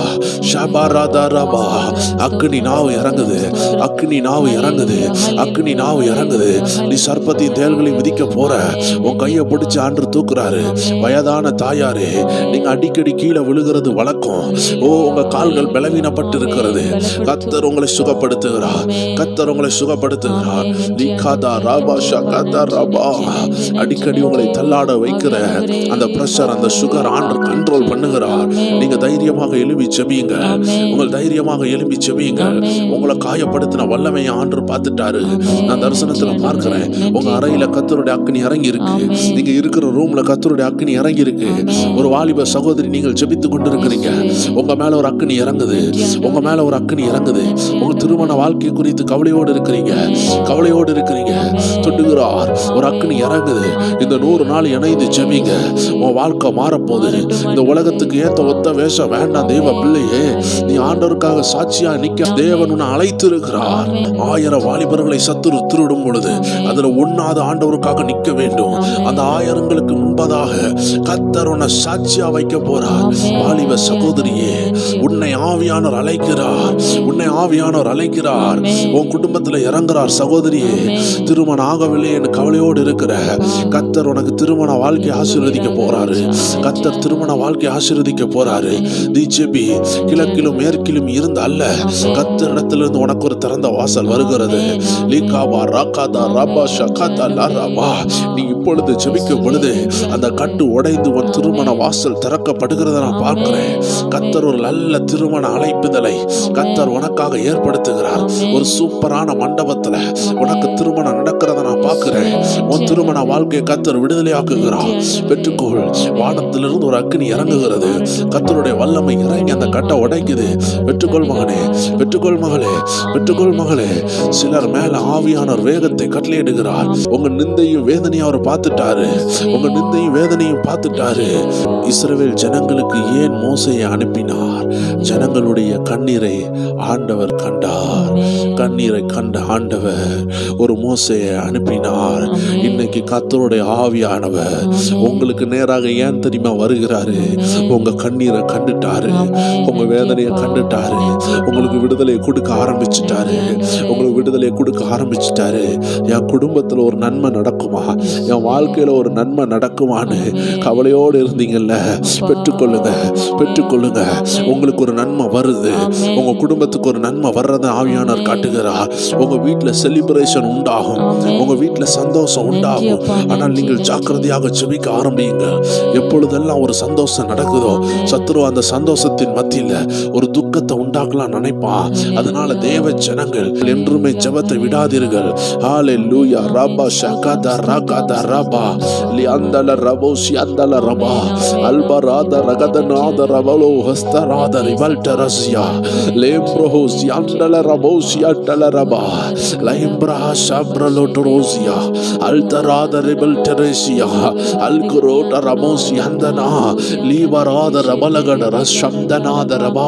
Speaker 1: ஷபாராதா ரபா. அக்கினி நாவு இறங்குது. அக்கினி நாவு இறங்குது. அக்கினி நாவு இறங்குது. நீ சர்ப்பத்தின் தேள்களை விதிக்க போற. உன் கையை பிடிச்சு ஆண்டு தூக்குறாரு. வயதான தாயாரே, நீங்க அடிக்கடி கீழே விழுகிறது வழக்கம். ஓ, உங்க கால்கள் பலவீனப்பட்டு இருக்கிறது. கர்த்தர் உங்களை சுகப்படுத்துகிறார். கர்த்தர் உங்களை சுகப்படுத்துகிறார். லீகாதா ரபா ஷகதா ரபா. அடிக்கடி உங்களை தள்ளாட வைக்கிற அந்த பிரஷர், அந்த சுகர் ஆண்டு கண்ட்ரோல் பண்ணுகிறார். நீங்க தைரியமாக எழும்பி செபியுங்க. உங்கள் தைரியமாக எழும்பி செபியுங்க. உங்களை காயப்படுத்தின வல்லமையை ஆண்டு பார்த்துட்டாரு. நான் தரிசனத்துல பார்க்கிறேன். உங்க அறையில கர்த்தருடைய அக்கினி இறங்கி இருக்கு. நீங்க இருக்கிற ரூம்ல கர்த்தருடைய அக்கினி இறங்கி இருக்கு. ஒரு வாலிப சகோதரி, நீங்கள் ஜெபித்து கொண்டு இருக்கிறீங்க. உங்க மேல ஒரு அக்கினி இறங்குது. உங்க மேல ஒரு அக்கினி இறங்குது. உங்க திருமண வாழ்க்கை குறித்து கவலையோடு இருக்கிறீங்க. கவலையோடு இருக்கிறீங்க. தொட்டுகிறார். ஒரு அக்கினி இறங்குது. இந்த 100 நாள் இணைந்து ஜெபிங்க. உன் வாழ்க்கை மாறப்போகுது. இந்த உலகத்துக்கு ஏத்த ஒத்த வேஷம் வேண்டாம். தேவ பிள்ளையே, நீ ஆண்டவருக்காக சாட்சியா நிக்க தேவன் உன்னை அழைத்து இருக்கிறார். 1000 வாலிபர்களை சத்துரு திருடும் பொழுது அதுல ஒன்னாவது ஆண்டவருக்காக நிக்க வேண்டும். அந்த 1000ங்களுக்கு முன்பதாக கர்த்தர் உன்னை சாட்சியா வைக்க போறார். வாலிப சகோதரியே, உன்னை ஆவியானவர் அழைக்கிறார். உன்னை ஆவியானவர் அழைக்கிறார். உன் குடும்பத்துல இறங்குறார். சகோதரியே, திருமணம் ஆகவில்லை என்று கவலையோடு இருக்கிற, கர்த்தர் உனக்கு திருமண வாழ்க்கை ஆசீர்வதிக்க போறாரு. கர்த்தர் திருமண வாழ்க்கை ஆசீர்வதிக்க போறாரு. நீ ஜெபி. கிழக்கிலும் மேற்கிலும் இடத்திலும் இருந்து அல்ல, கர்த்தரிடத்திலிருந்து உனக்கு ஒரு திறந்த வாசல் வருகிறது. லீகாபா ராகாதா ராபா ஷகாதா லாராபா. நீ இப்பொழுது ஜெபிக்கும் பொழுது அந்த கட்டு உடைந்து ஒரு திருமண வாசல் திறக்கப்படுகிறத நான் பார்க்கிறேன். கர்த்தர் ஒரு நல்ல திருமண அழைப்புதலை கர்த்தர் உனக்காக ஏற்படுத்துகிறார். ஒரு சூப்பரான மண்டபத்துல உனக்கு திருமணம் நடக்கிறத நான் பார்க்கிறேன். உன் திருமண வாழ்க்கையை கர்த்தர் விடுதலையாக்குகிறார். பெற்றுக்கொள். வானத்திலிருந்து ஒரு அக்கினி இறங்குகிறது. கர்த்தருடைய வல்லமை இறங்கி அந்த கட்டை உடைக்குது. பெற்றுக்கொள் மகனே, பெற்றுக்கொள் மகளே, பெற்றுக்கொள் மகளே. சிலர் மேல ஆவியானவர் வேகத்தை கட்டளையிடுகிறார். உங்க நிந்தையும் வேதனையும் அவர் பார்த்துட்டாரு. உங்க நிந்தையும் வேதனையும் பார்த்துட்டாரு. இஸ்ரவேல் ஜனங்களுக்கு ஏன் மோசேயை அனுப்பினார்? ஜனங்களுடைய கண்ணீரை ஆண்டவர் கண்டார். கண்ணீரை கண்ட ஆண்டவர் ஒரு மோசேயை அனுப்பினார். இன்னைக்கு கர்த்தருடைய ஆவியானவர் உங்களுக்கு நேராக ஏன் தெரியுமா வருகிறாரு? உங்க கண்ணீரை கண்டுட்டாரு, உங்க வேதனையை கண்டுட்டாரு, உங்களுக்கு விடுதலையை கொடுக்க ஆரம்பிச்சுட்டாரு. உங்களுக்கு விடுதலையை கொடுக்க ஆரம்பிச்சுட்டாரு. என் குடும்பத்துல ஒரு நன்மை நடக்குமா, என் வாழ்க்கையில ஒரு நன்மை நடக்குமான்னு கவலையோடு இருந்தீங்கல்ல, பெற்றுக்கொள்ளுங்க, பெற்றுக்கொள்ளுங்க. உங்களுக்கு ஒரு நன்மை வருது. உங்க குடும்பத்துக்கு ஒரு நன்மை வர்றதை ஆவியானவர் காட்டுகிறார். உங்க வீட்டுல செலிப்ரேஷன் உண்டாகும், உங்க வீட்டுல சந்தோஷம் உண்டாகும். ஆனால் நீங்கள் ஜாக்கிரதையாக ஜெபிக்க ஆரம்பியுங்க. எப்பொழுதெல்லாம் ஒரு சந்தோஷம் நடக்குதோ சத்துரு அந்த சந்தோஷத்தின் மத்தியில ஒரு துக்கத்தை உண்டாக்கலாம் நினைப்பான். அதனால தேவ ஜனங்கள் என்றுமே ஜெபத்தை விடாதீர்கள். ஹalleluya ரபா ஷகதா ரகதா ரபா லியந்தல ரபோசி அந்தல ரபா அல்பராத ரகதநாத ரவலோ ஹஸ்தராத ரிவல்டரஸ்யா லேம்ப்ரோஸ் அந்தல ரபோசி அந்தல ரபா லைம்ப்ரா ஷப்ரலோட்டரோசியா அல்தராத ரிவல்டரஸ்யா அல்குரோட ரமோசி அந்தனா லீவராத ரபலகட ரஷம்தநாத ரபா.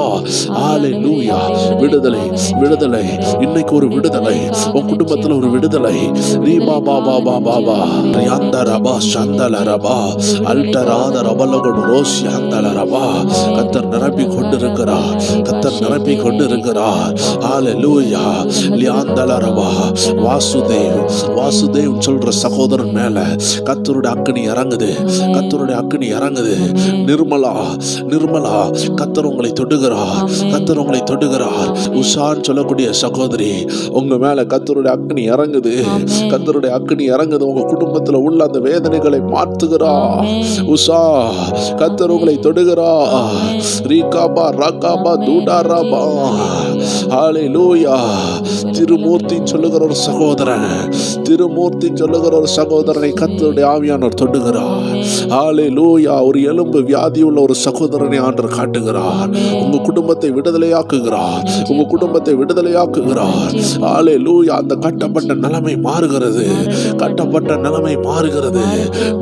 Speaker 1: ஹalleluya. விடுதலை, விடுதலை. இன்னைக்கு ஒரு விடுதலை. உன் குடும்பத்துல ஒரு விடுதலை. ரீபா பாபா பாபா ரியாந்த ரபா சந்தல ரபா அல்டராத ரபலகட ரோசி அந்தல ரபா. கர்த்தர் நிரப்பி கொண்டிருக்கிறார். கர்த்தர் நிரப்பி கொண்டிருக்கிறார். ஹalleluya. லியாந்தல ரபா. வாசுதேவ், வாசுதேவ் சொல்ற சகோதரன் மேல கர்த்தருடைய அக்கினி இறங்குது. கர்த்தருடைய அக்கினி இறங்குது. நிர்மலா, நிர்மலா, கர்த்தர் உங்களை தொடுகிறார். கர்த்தர் உங்களை தொடுகிறார். உஷான்னு சொல்லக்கூடிய சகோதரி, உங்க மேல கர்த்தருடைய அக்கினி இறங்குது. கர்த்தருடைய அக்கினி இறங்குது. உங்க குடும்பத்துல உள்ள அந்த வேதனைகளை மாற்றுகிறார். உஷா, கர்த்தர் உங்களை தொடுகிறார். ரீகாபா ராகாபா தூடாராபா. ஹalleluya. திருமூர்த்தி சொல்லுகிற ஒரு சகோதரன், திருமூர்த்தி சொல்லுகிற ஒரு சகோதரனை கர்த்தருடைய ஆவியானவர் தொடுகிறார். ஹalleluya. ஒரு எலும்பு வியாதி உள்ள ஒரு சகோதரனை ஆண்டவர் காட்டுகிறார். உங்க குடும்பத்தை விடுதலையாக்குகிறார். உங்க குடும்பத்தை விடுதலையாக்குகிறார். ஹalleluya. அந்த கட்டப்பட்ட நிலைமை மாறுகிறது. கட்டப்பட்ட நிலைமை மாறுகிறது.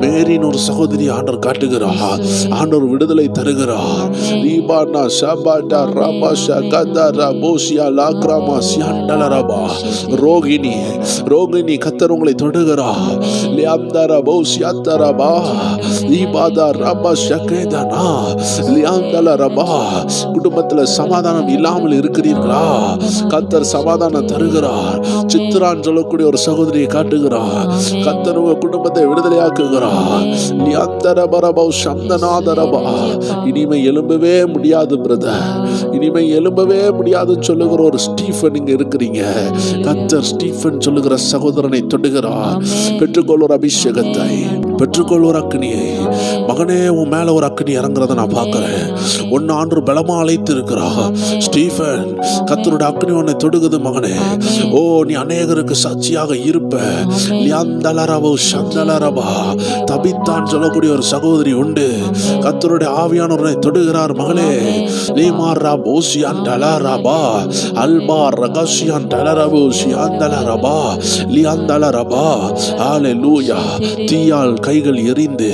Speaker 1: மேரின் ஒரு சகோதரி ஆண்டவர் காட்டுகிறார். ஆண்டவர் விடுதலை தருகிறார். ரீபானா ஷபாடா ரபா ஷகதா ரபோசியா லாக்ராமா சியாண்டலரபா. ரோகிணி, ரோகிணி, கர்த்தர் உங்களை தொடுகிறார். லியாந்தர போசியாத்தரபா ஈபாதா ரபா ஷகேதனா லியாந்தல ரபா. குடும்பத்துல சமாதானம் இல்லாமல் இருக்கிறீர்களா? கர்த்தர் சமாதானம் தருகிறார். சித்ரான் சொல்லக்கூடிய ஒரு சகோதரியை காட்டுகிறார். கர்த்தர் உங்க குடும்பத்தை விடுதலையாக்குகிறார். லியாந்தர பரபா சந்தனாதரபா. இனிமே எழும்பவே முடியாது பிரதர், இனிமே எழும்பவே முடியாதுன்னு சொல்லுகிற ஒரு ஸ்டீஃபன் இங்க இருக்கிறீங்க. கர்த்தர் ஸ்டீஃபன் சொல்லுகிற சகோதரனை தொடுகிறார். பெற்றுக்கொள் ஒரு அபிஷேகத்தை, பெற்றுக்கொள் ஒரு அக்கினியை. மகனே, உன் மேல ஒரு அக்கினி இறங்குறத நான் பார்க்கிறேன். ஒன்னு ஆண்டு பலமா அழைத்து இருக்கிறார். ஸ்டீஃபன், கர்த்தருடைய அக்கினி உன்னை தொடுகுது மகனே. ஓ, நீ அநேகருக்கு சாட்சியாக இருப்ப. லியாந்தலரபோ சந்தலரபா. தபித்தான் சொல்லக்கூடிய ஒரு சகோதரி உண்டு. கர்த்தருடைய ஆவியானவரை தொடுகிறார் மகளே. லீமாரா போசியான் டலரபா அல்பா ரகசியான் டலரபோ சியாந்தலரபா லியாந்தலரபா. ஹalleluya. தீயால் கைகள் எரிந்து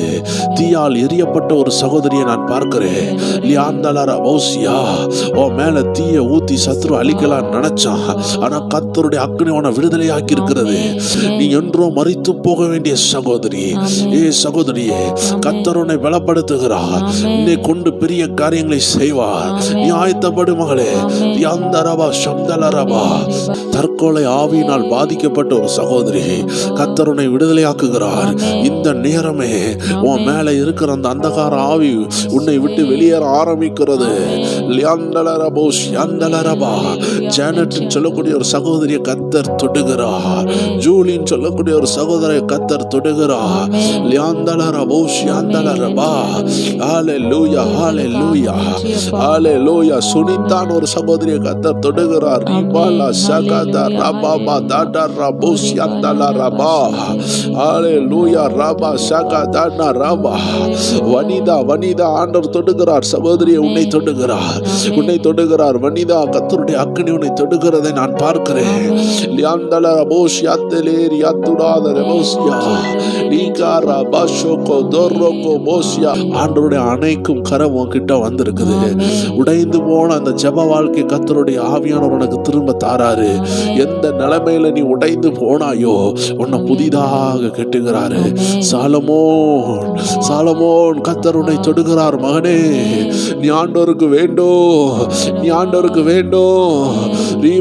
Speaker 1: தீயால் எரியப்பட்ட ஒரு சகோதரியை நான் பார்க்கிறேன். லியாந்தலரபோசியா. உன் மேல தீய ஊத்தி சத்ரு அழிக்கலாம் நினைச்சான். ஆனா கர்த்தருடைய அக்கினி உன்னை விடுதலையாக்கி இருக்கிறது. நீ என்றோ மரித்து போக வேண்டிய சகோதரி. ஏ சகோதரியே, கர்த்தர் உன்னை பலப்படுத்துகிறார். உன்னை கொண்டு பெரிய காரியங்களை செய்வார். நீ ஆயத்தப்படு மகளே. லியாந்தரபா சந்தலரபா. தற்கொலை ஆவியினால் பாதிக்கப்பட்ட ஒரு சகோதரி, கர்த்தர் உன்னை விடுதலையாக்குகிறார். இந்த நேரமே உன் மேல இருக்கிற அந்த அந்தகார ஆவி உன்னை விட்டு வெளியேற ஆரம்பிக்கிறது. ஜானட்னு சொல்லக்கூடிய ஒரு சகோதரிய கத்தர் தொடுகிறார். ஜூலின்னு சொல்லக்கூடிய ஒரு சகோதரிய கத்தர் தொடுகிறார். சுனிதான் ஒரு சகோதரிய கத்தர் தொடுகிறார். வனிதா ஆண்டவர் தொடுகிறார். சகோதரியை உன்னை தொடுகிறார், உன்னை தொடுகிறார். வனிதா கர்த்தருடைய அக்கினி உன்னை தொடுகிறதை நான் பார்க்கிறேன். ஆண்டவருடைய அணைக்கும் கரம் உன்கிட்ட வந்திருக்குது. உடைந்து போன அந்த ஜெப வாழ்க்கை கர்த்தருடைய ஆவியானவர் உனக்கு திரும்ப தாராரு. எந்த நிலைமையில நீ உடைந்து போனாயோ உன்னை புதிதாக கட்டுகிறாரு. சாலமோன் கர்த்தருடைய தொடுகிறார். மகனே, நீ ஆண்டவருக்கு வேண்டும், நீ ஆண்டவருக்கு வேண்டும். நீ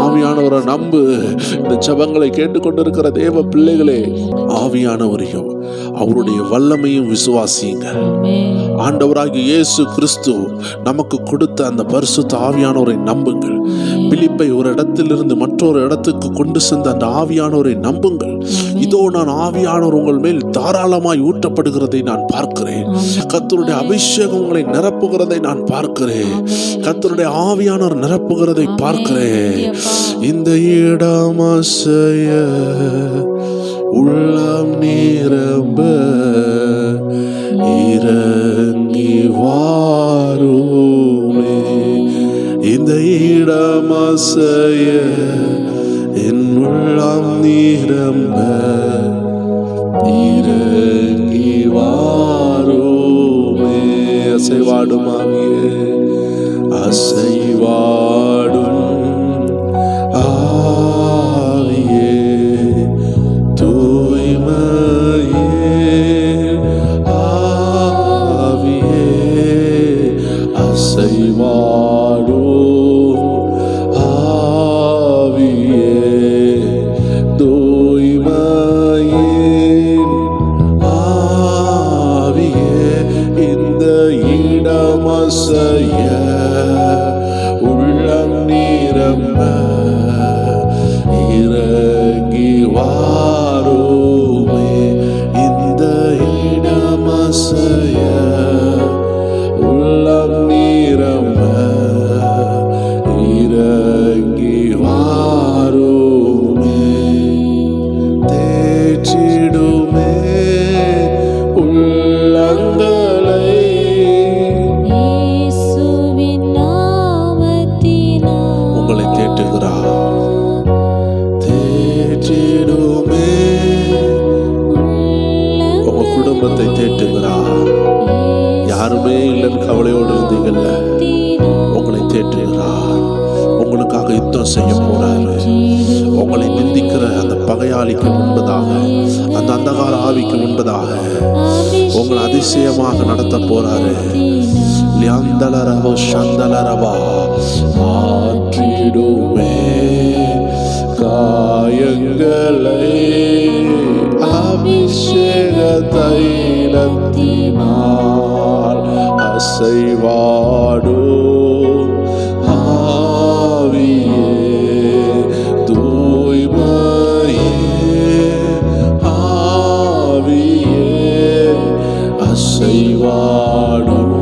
Speaker 1: ஆவியானவரை நம்பு. இந்த ஜெபங்களை கேட்டுக்கொண்டிருக்கிற தேவ பிள்ளைகளே, ஆவியானவரையும் அவருடைய வல்லமையும் விசுவாசியுங்க. ஆண்டவராகிய இயேசு கிறிஸ்து நமக்கு கொடுத்த அந்த பரிசுத்த ஆவியானவரை நம்புங்கள். பிலிப்பை ஒரு இடத்திலிருந்து மற்றொரு இடத்துக்கு கொண்டு சென்ற அந்த ஆவியானவரை நம்புங்கள். இதோ நான் ஆவியானவர் உங்கள் மேல் தாராளமாய் ஊற்றப்படுகிறதை நான் பார்க்கிறேன். கர்த்தருடைய அபிஷேகம் உங்களை நிரப்புகிறதை நான் பார்க்கிறேன். கர்த்தருடைய ஆவியானவர் நிரப்புகிறதை பார்க்கிறேன். இந்த இடம் அசைய உள்ளம் நிரம்ப இறங்கி வாருமே. இந்த இடம் அசைய என் உள்ளம் நிரம்ப இறங்கி வாருமே. அசைவாடும் ஆவியே, அசைவாடும் ஆவியே, தூய்மையே ஆவியே, அசைவாடும் ஆவியே, தூய்மையின் ஆவியே, இந்த இடம் அசைய உள்ளம் நிரம்ப இறங்கி வாருமே. இந்த இடம் அசைய உள்ளம் நிரம்ப இறங்கி வாருமே. தேற்றிடுமே உள்ளங்களை உங்களை தேற்றுகிறார். தேற்றிடுமே உங்க குடும்பத்தை தேற்றுகிறார். யாருமே இல்லைன்னு கவலையோடு இருந்தீங்கல்ல, உங்களை தேற்றுகிறார். உங்களுக்காக யுத்தம் செய்ய போறாரு. உங்களை நிந்திக்கிற அந்த பகையாளிக்கு முன்பதாக, அந்த அந்தகார ஆவிக்கு முன்பதாக உங்களை அதிசயமாக நடத்த போறாரு. ஆற்றிடுமே காயங்களை அபிஷேக தைலத்தினால் அசைவாடும் ஆவியே, தூய்மையே ஆவியே, அசைவாடும்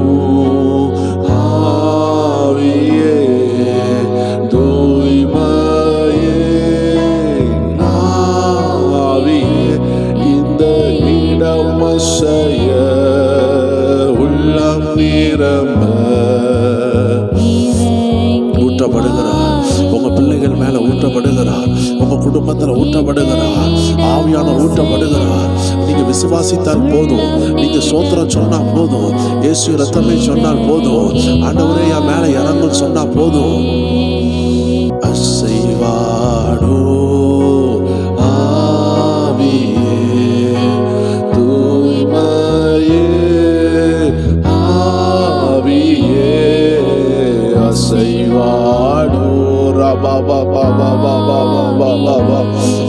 Speaker 1: ஆவியே, தூய்மையே ஆவியே, இந்த இடம் அசைய உள்ளம் நிரம்ப ஊற்றப்படுகிறார். உங்க பிள்ளைகள் மேல ஊற்றப்படுகிறார். உங்க குடும்பத்துல ஊற்றப்படுகிறார். ஆவியானவர் ஊற்றப்படுகிறார். நீங்க விசுவாசித்தால் போதும், நீங்க சோத்திரம் சொன்னா போதும், இயேசு ரத்தமே சொன்னால் போதும், ஆண்டவரே என் மேல இறங்கும் சொன்னா போதும். அசைவாடோ ஆவியே, தூய்மையே ஆவியே, அசைவாடோ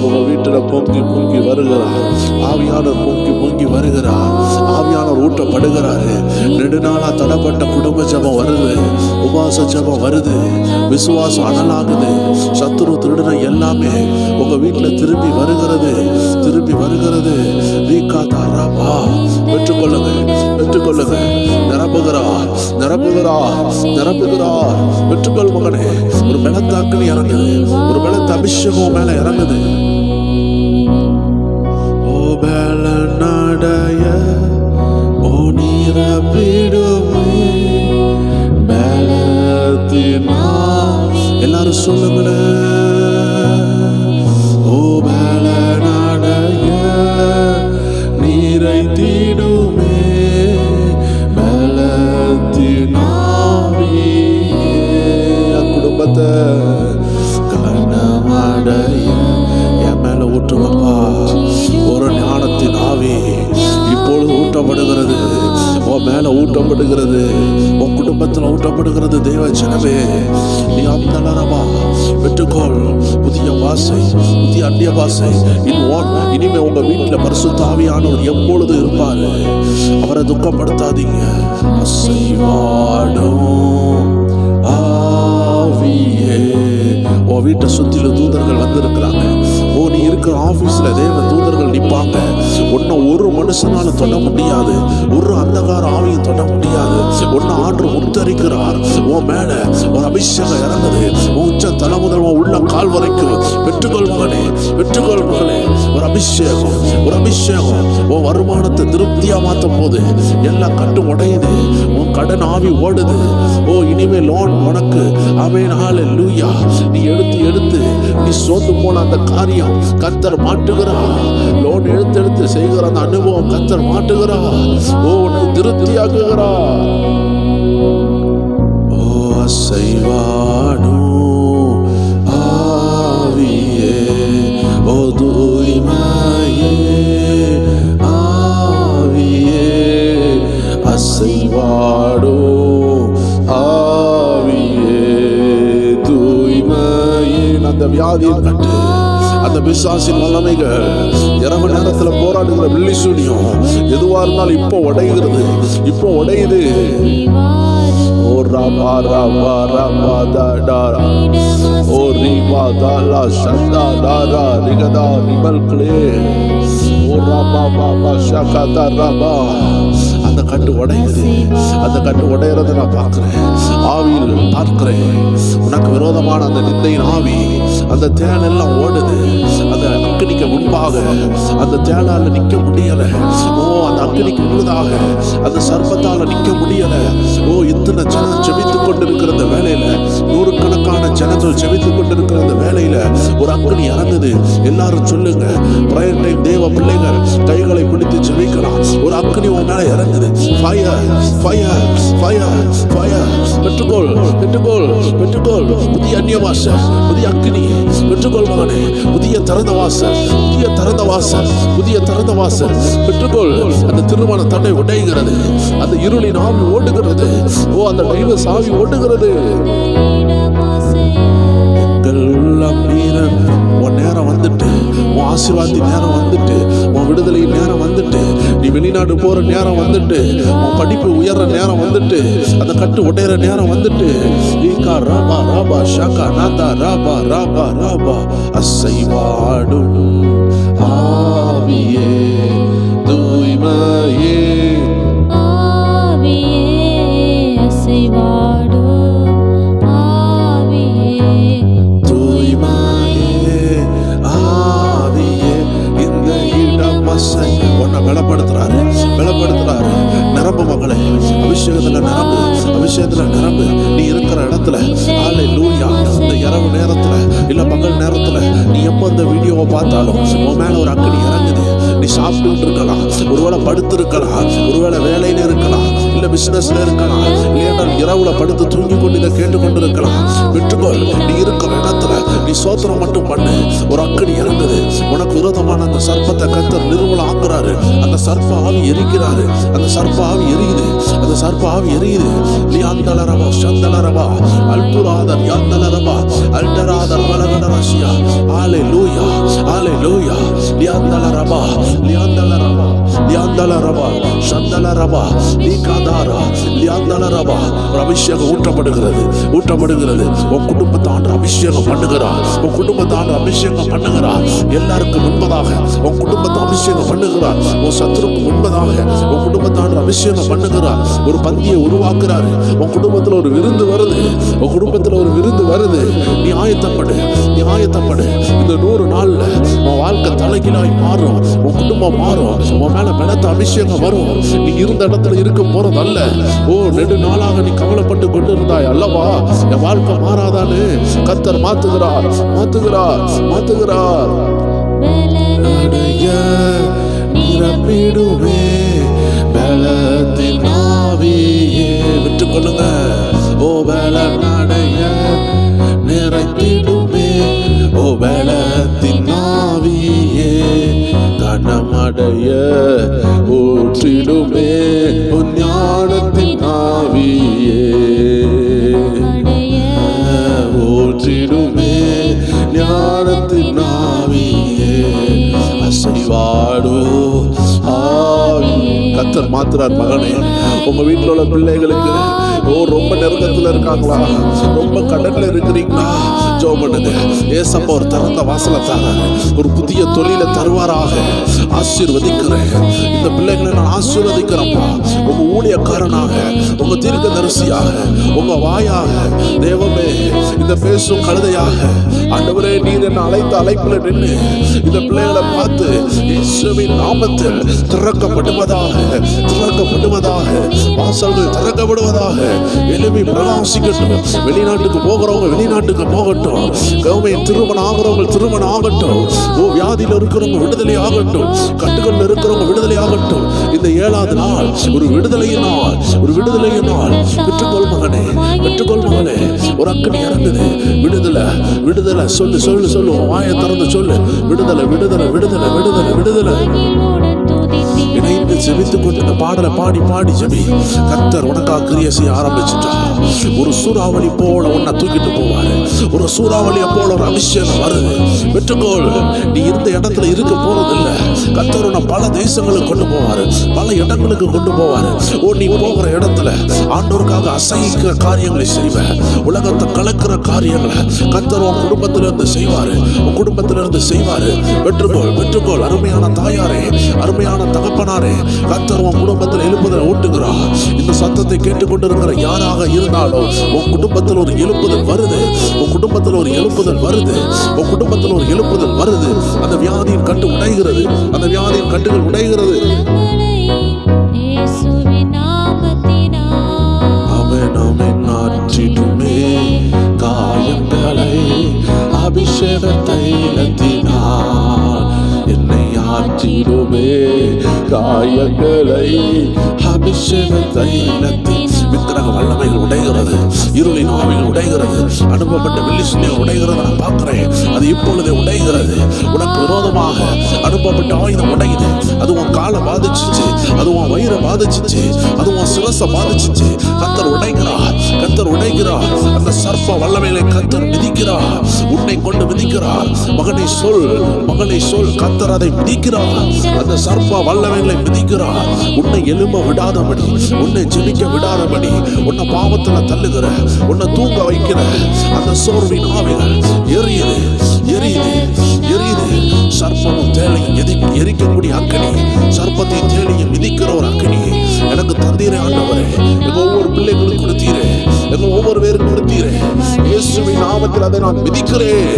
Speaker 1: உங்க வீட்டுல பொங்கி பொங்கி வருகிறார் ஆவியானவர், பொங்கி பொங்கி வருகிறார் ஆவியானவர், ஊட்டப்படுகிறாரு. 2 நாளா தடப்பட்ட குடும்ப ஜெபம் வருது, உபவாச ஜெபம் வருது, விசுவாசம் அனலாகுது. சத்துரு திருடுன எல்லாமே உங்க வீட்டுல திரும்பி வருகிறது, திரும்பி வருகிறது. ரீகாதாராபா, பெற்றுக்கொள்ளுங்க, பெற்றுக்கொள்ளுங்க. நிரப்புகிறார், நிரப்புகிறார், நிரப்புகிறார். பெற்றுக்கொள் மகனே. ஒரு பலத்தாக்கல் இறங்குது, ஒரு பலத்த அபிஷேகம் மேல இறங்குது. ஓ பலனடைய ஓ நிரப்பிடுமே பலத்தினா. எல்லாரும் சொல்லுங்களேன். ஓ பலனடைய நிறைந்திடுமே பலத்தினாவே. குடும்பத்தை கனமடைய என் மேல ஊற்றுங்கப்பா. ஒரு ஞானத்தின் ஆவி இப்பொழுது ஊட்டப்படுகிறது, உன் மேல ஊட்டப்படுகிறது, உன் குடும்பத்தில் ஊட்டப்படுகிறது. தேவ ஜனமே, நீ அந்தளரமா பெற்றுக்கொள். புதிய பாசை, புதிய அந்நிய பாசை. இனிமே உங்க வீட்டுல பரிசுத்த ஆவியானவர் எப்பொழுது இருப்பாரு. அவரை துக்கப்படுத்தாதீங்க. அசைவாடும் ஆவியே. உன் வீட்டை சுத்தில தூதர்கள் வந்திருக்கிறாங்க. ஓ நீ இருக்கிற ஆபீஸ்ல தேவ தூதர்கள் நிற்பாங்க. உன்னை ஒரு மனுஷனால தொட முடியாது, ஒரு அந்தகார ஆவியும் தொட முடியாது. உன்னை ஆண்டு உத்தரிக்கிறார். உன் மேல ஒரு அபிஷேகம் இறங்குது. உச்ச தலை முதல் உள்ள கால் வரைக்கும். பெற்றுக்கொள் மகனே, பெற்றுக்கொள் மகனே. ஒரு அபிஷேகம், ஒரு அபிஷேகம். உன் வருமானத்தை திருப்தியா மாற்றும் போது எல்லாம் கட்டு உடையுது. உன் கடன் ஆவி ஓடுது. ஓ இனிமே லோன் உனக்கு. ஆமென், ஹல்லேலூயா. நீ எடுத்து நீ சோர்ந்து போன அந்த காரியம் கர்த்தர் மாட்டுகிறார். லோன் எடுத்து செய்கிற அந்த அனுபவம் கர்த்தர் மாட்டுகிறார். ஓ உன்னை திருப்தியாக்குகிறார். ஓ அசைவாடும் ஆவியே, ஓ தூய்மையே ஆவியே, அசைவாடும் ஆவியே தூய்மையே. அந்த வியாதியின் கட்டு, அந்த பிசாசின் வல்லமைகள், இரவு நேரத்தில் போராடுகிற வில்லி சூனியம் எதுவா இருந்தாலும் இப்போ உடைகிறது, இப்போ உடையுது. ஓ ராபா ராபா ராபா தாடா ஓ ரிவா தாலா சந்தா தாரா ரிகதா ரிபல் கிளே ஓ ராபா பாபா ஷகதா ராபா. அந்த கட்டு உடையுது, அந்த கட்டு உடையறதை நான் பார்க்கிறேன், ஆவியில் பார்க்கிறேன். உனக்கு விரோதமான அந்த நிந்தையின் ஆவி, அந்த தேன் எல்லாம் ஓடுது. அந்த அக்கினிக்கு முன்பாக அந்த தேனால நிக்க முடியல. ஓ அந்த அக்கினிக்கு முன்னதாக அந்த சர்ப்பத்தால நிக்க முடியல. ஓ இத்தனை ஜனம் ஜெபித்துக் கொண்டிருக்கிற அந்த வேலையில, நூறுக்கணக்கான ஜனங்கள் ஜெபித்துக் கொண்டிருக்கிற அந்த வேலையில ஒரு அக்கினி இறங்குது. எல்லாரும் சொல்லுங்க, பிரயர் டைம் தேவ பிள்ளைகள் கைகளை பிடித்து ஜெபிக்கலாம். ஒரு அக்கினி உன் மேல இறங்குது. Fire fire fire fire. பெற்றுக்கொள், பெற்றுக்கொள், பெற்றுக்கொள். புதிய அந்நிய பாஷை, புதிய அக்கினி பெற்றுக்கொள் மகனே. புதிய திறந்த வாசல், புதிய திறந்த வாசல், புதிய திறந்த வாசல் பெற்றுக்கொள். அந்த திருமண தடை உடைகிறது, அந்த இருளின் ஆவி ஓடுகிறது. ஓ அந்த டைவர்ஸ் ஆவி ஓடுகிறது. எங்கள் உள்ளம் வீரன் உன் நேரம் வந்துட்டு, உன் ஆசீர்வாதி நேரம் வந்துட்டு, உன் விடுதலை நேரம் வந்துட்டு, நீ வெளிநாடு போற நேரம் வந்துட்டு, உன் படிப்பு உயர்ற நேரம் வந்துட்டு, அந்த கட்டு உடையிற நேரம் வந்துட்டு. ஈகா ராபா ராபா ஷாகா நாதா ராபா ராபா ராபா. அசைவாடும் ஆவியே தூய்மையே
Speaker 2: ஆவியே, அசைவாடும் ஆவியே
Speaker 1: தூய்மையே ஆவியே. இந்த இடம் அசை உன்னை பலப்படுத்துறாரு, பலப்படுத்துறாரு. நிரம்பு மகளே, அபிஷேகத்துல நிரம்பு, அபிஷேகத்துல நிரம்பு. நீ இருக்கிற இடத்துல ஹல்லேலூயா. இந்த இரவு நேரத்துல இல்ல பகல் நேரத்துல நீ எப்ப இந்த வீடியோவை பார்த்தாலும் உன் மேல ஒரு அக்கினி இறங்குது. நீ சாப்பிட்டு இருக்கலாம், ஒருவேளை படுத்து இருக்கலாம், ஒருவேளை வேலையில இருக்கலாம், இல்ல பிசினஸ்ல இருக்கலாம், இல்லையா இரவுல படுத்து தூங்கி கொண்டு இதை கேட்டுக்கொண்டு இருக்கலாம். விட்டுக்கொள். நீ இருக்கிற இடத்துல நீ சோத்திரம் மட்டும் பண்ணு. ஒரு அக்கடி இறங்குது. உனக்கு விரோதமான அந்த சர்ப்பத்தை கர்த்தர் நிர்மூலம் ஆக்குறாரு. அந்த சர்ப்ப ஆவி எரிக்கிறாரு. அந்த சர்ப்ப ஆவி எரியுது. அந்த சர்ப்ப ஆவி எரியுது. லியாந்தலரபா சந்தலரபா அல்புராதர் யாந்தலரபா அல்டராதர் வலகடரசியா. ஹalleluya ஹalleluya. லியாந்தலரபா லியாந்தலரபா லியாந்தலரபா சந்தலரபா நீகாதாரா லியாந்தலரபா. ஒரு அபிஷேகம் ஊற்றப்படுகிறது, ஊற்றப்படுகிறது. உன் குடும்பத்தை ஆண்டு அபிஷேகம் பண்ணுகிறார். உன் குடும்பத்தை ஆண்டு அபிஷேகம் பண்ணுகிறார். எல்லாருக்கும் முன்பதாக உன் குடும்பத்தை அபிஷேகம் பண்ணுகிறார். உன் சத்துருக்கு முன்பதாக உன் குடும்பத்தை ஆண்டு அபிஷேகம் பண்ணுகிறார். ஒரு பந்தியை உருவாக்குறாரு. உன் குடும்பத்தில் ஒரு விருந்து வருது. உன் குடும்பத்தில் ஒரு விருந்து வருது. நீ ஆயத்தப்படு, நீ ஆயத்தப்படு. இந்த 100 நாள்ல உன் வாழ்க்கை தலைகீழாய் மாறும். உன் குடும்பம் மாறும். உன் மேல பலத்த அபிஷேகம் வரும். நீ இருந்த இடத்துல இருக்க போறதல்ல. ஓ, 2 நாளாக நீ கவலைப்பட்டு கொண்டு இருந்தாய் அல்லவா, என் வாழ்க்கை மாறாதான்னு கர்த்தர் மாத்துகிறார், மாத்துகிறார், மாத்துகிறார். நிரப்பிடுவே பலத்தின் ஆவியே. விட்டுக்கொள்ளுங்க. ஓ பலனடைய நிறைத்திடுமே. ஓ பலத்தின் ஆவியே கனமடைய ஊற்றிடுமே. உன் ஞானத்தின் ஆவியே ஊற்றிடுமே. ஞானத்தின் ஆவியே அசைவாடு ஆவி. கர்த்தர் மாத்துறார் மகனே. உங்க வீட்டில் உள்ள பிள்ளைகளுக்கு ரொம்ப நெருக்கத்துல இருக்காங்களா, ரொம்ப கடல்ல இருக்கிறீங்களா, ஜெபம் பண்ணுங்க. ஏசப்பா ஒரு திறந்த வாசலை தராரு. ஒரு புதிய தொழிலை தருவாராக. ஆசீர்வதிக்கிறேன். இந்த பிள்ளைகளை நான் ஆசீர்வதிக்கிறேன்ப்பா. உங்க ஊழியக்காரனாக, உங்க தீர்க்கதரிசியாக, உங்க வாயாக, தேவமே இந்த பேசும் கழுதையாக ஆண்டவரே நீர் என்ன அழைத்த அழைப்புல நின்று இந்த பிள்ளைகளை பார்த்து இயேசுவின் நாமத்தில் திறக்கப்படுவதாக, திறக்கப்படுவதாக, வாசல்கள் திறக்கப்படுவதாக. எழுப்பி பிரகாசிக்கட்டும். வெளிநாட்டுக்கு போகிறவங்க வெளிநாட்டுக்கு போகட்டும். கௌமையின் திருமணம் ஆகிறவங்க திருமணம் ஆகட்டும். ஓ வியாதியில் இருக்கிறவங்க விடுதலை ஆகட்டும். கட்டுகள் இருக்கிறவங்க விடுதலை ஆகட்டும். இந்த 7வது நாள் ஒரு விடுதலையின் நாள், ஒரு விடுதலையின் நாள். பெற்றுக்கொள் மகனே, பெற்றுக்கொள் மகனே. ஒரு அக்கனி இறங்குது. விடுதலை, விடுதலை. சொல்லு சொல்லு சொல்லு. வாயை திறந்து சொல்லு. விடுதலை, விடுதலை, விடுதலை, விடுதலை, விடுதலை. இணைந்து ஜெபித்துக் கொண்டு இந்த பாடலை பாடி பாடி ஜெபி. கர்த்தர் உனக்காக கிரியை செய்ய ஆரம்பிச்சுட்டா. ஒரு சூறாவளி போல உன்னை தூக்கிட்டு போவாரு. ஒரு சூறாவளியை போல ஒரு அபிஷேகம் வருது. பெற்றுக்கோள். நீ இருந்த இடத்துல இருக்க போறது இல்ல. கர்த்தர் உன்னை பல தேசங்களுக்கு கொண்டு போவாரு, பல இடங்களுக்கு கொண்டு போவாரு. ஓ நீ போகிற இடத்துல ஆண்டவருக்காக அசைக்கிற காரியங்களை செய்வ. உலகத்தை கலக்கிற காரியங்களை கர்த்தர் உன் குடும்பத்திலிருந்து செய்வாரு, உன் குடும்பத்திலிருந்து செய்வாரு. பெற்றுக்கோள், பெற்றுக்கோள். அருமையான தாயாரே, அருமையான தகப்பனாரே, கர்த்தர் உன் குடும்பத்தில் எழுப்புதல் ஊட்டுகிறார். இந்த சத்தத்தை கேட்டுக்கொண்டிருக்கிற யாராக இருந்தாலும் உன் குடும்பத்தில் ஒரு எழுப்புதல் வருது. உன் குடும்பத்தில் ஒரு எழுப்புதல் வருது. உன் குடும்பத்தில் ஒரு எழுப்புதல் வருது. அந்த வியாதியின் கட்டு உடைகிறது. அந்த வியாதியின் கட்டுகள் உடைகிறது. அவன் அவன் ஆற்றிடுமே காயங்களை அபிஷேக தைலத்தினார். என்னை ஆற்றிடுமே காயங்களை அபிஷேக தைலத்தின். விக்கிரக வல்லமைகள் உடைகிறது. இருளின் ஆவிகள் உடைகிறது. அனுப்பப்பட்ட வெள்ளிசுனிகள் உடைகிறது. நான் பார்க்கிறேன். அது இப்பொழுதே உடைகிறது. உனக்கு விரோதமாக அனுப்பப்பட்ட ஆயுதம் உடையுது. அது உன் காலை பாதிச்சிச்சு, அது உன் வயிறை பாதிச்சிச்சு, அது உன் சிரசை பாதிச்சிச்சு. கர்த்தர் உடைக்கிறார், கர்த்தர் உடைக்கிறார். அந்த சர்ப்ப வல்லமைகளை கர்த்தர் மிதிக்கிறார். உன்னை கொண்டு மிதிக்கிறார். மகனை சொல், மகனை சொல். கர்த்தர் அதை மிதிக்கிறார். அந்த சர்ப்ப வல்லமைகளை மிதிக்கிறார். உன்னை எழும்ப விடாதபடி, உன்னை ஜெபிக்க விடாதபடி, உன்னை பாவத்துல தள்ளுகிற, உன்னை தூங்க வைக்கிற அந்த சோர்வின் ஆவிகள் எரியுது, எரியுது, எரியுது. சர்ப்பமும் தேளையும் எரிக்கக்கூடிய அக்கினி, சர்ப்பத்தையும் தேளையும் மிதிக்கிற ஒரு அக்கினி எனக்கு தந்தீரே ஆண்டவரே. எங்க ஒவ்வொரு பிள்ளைகளும் கொடுத்தீரே, எங்க ஒவ்வொரு பேரும் கொடுத்தீரே. இயேசுவின் நாமத்தில் அதை நான் மிதிக்கிறேன்.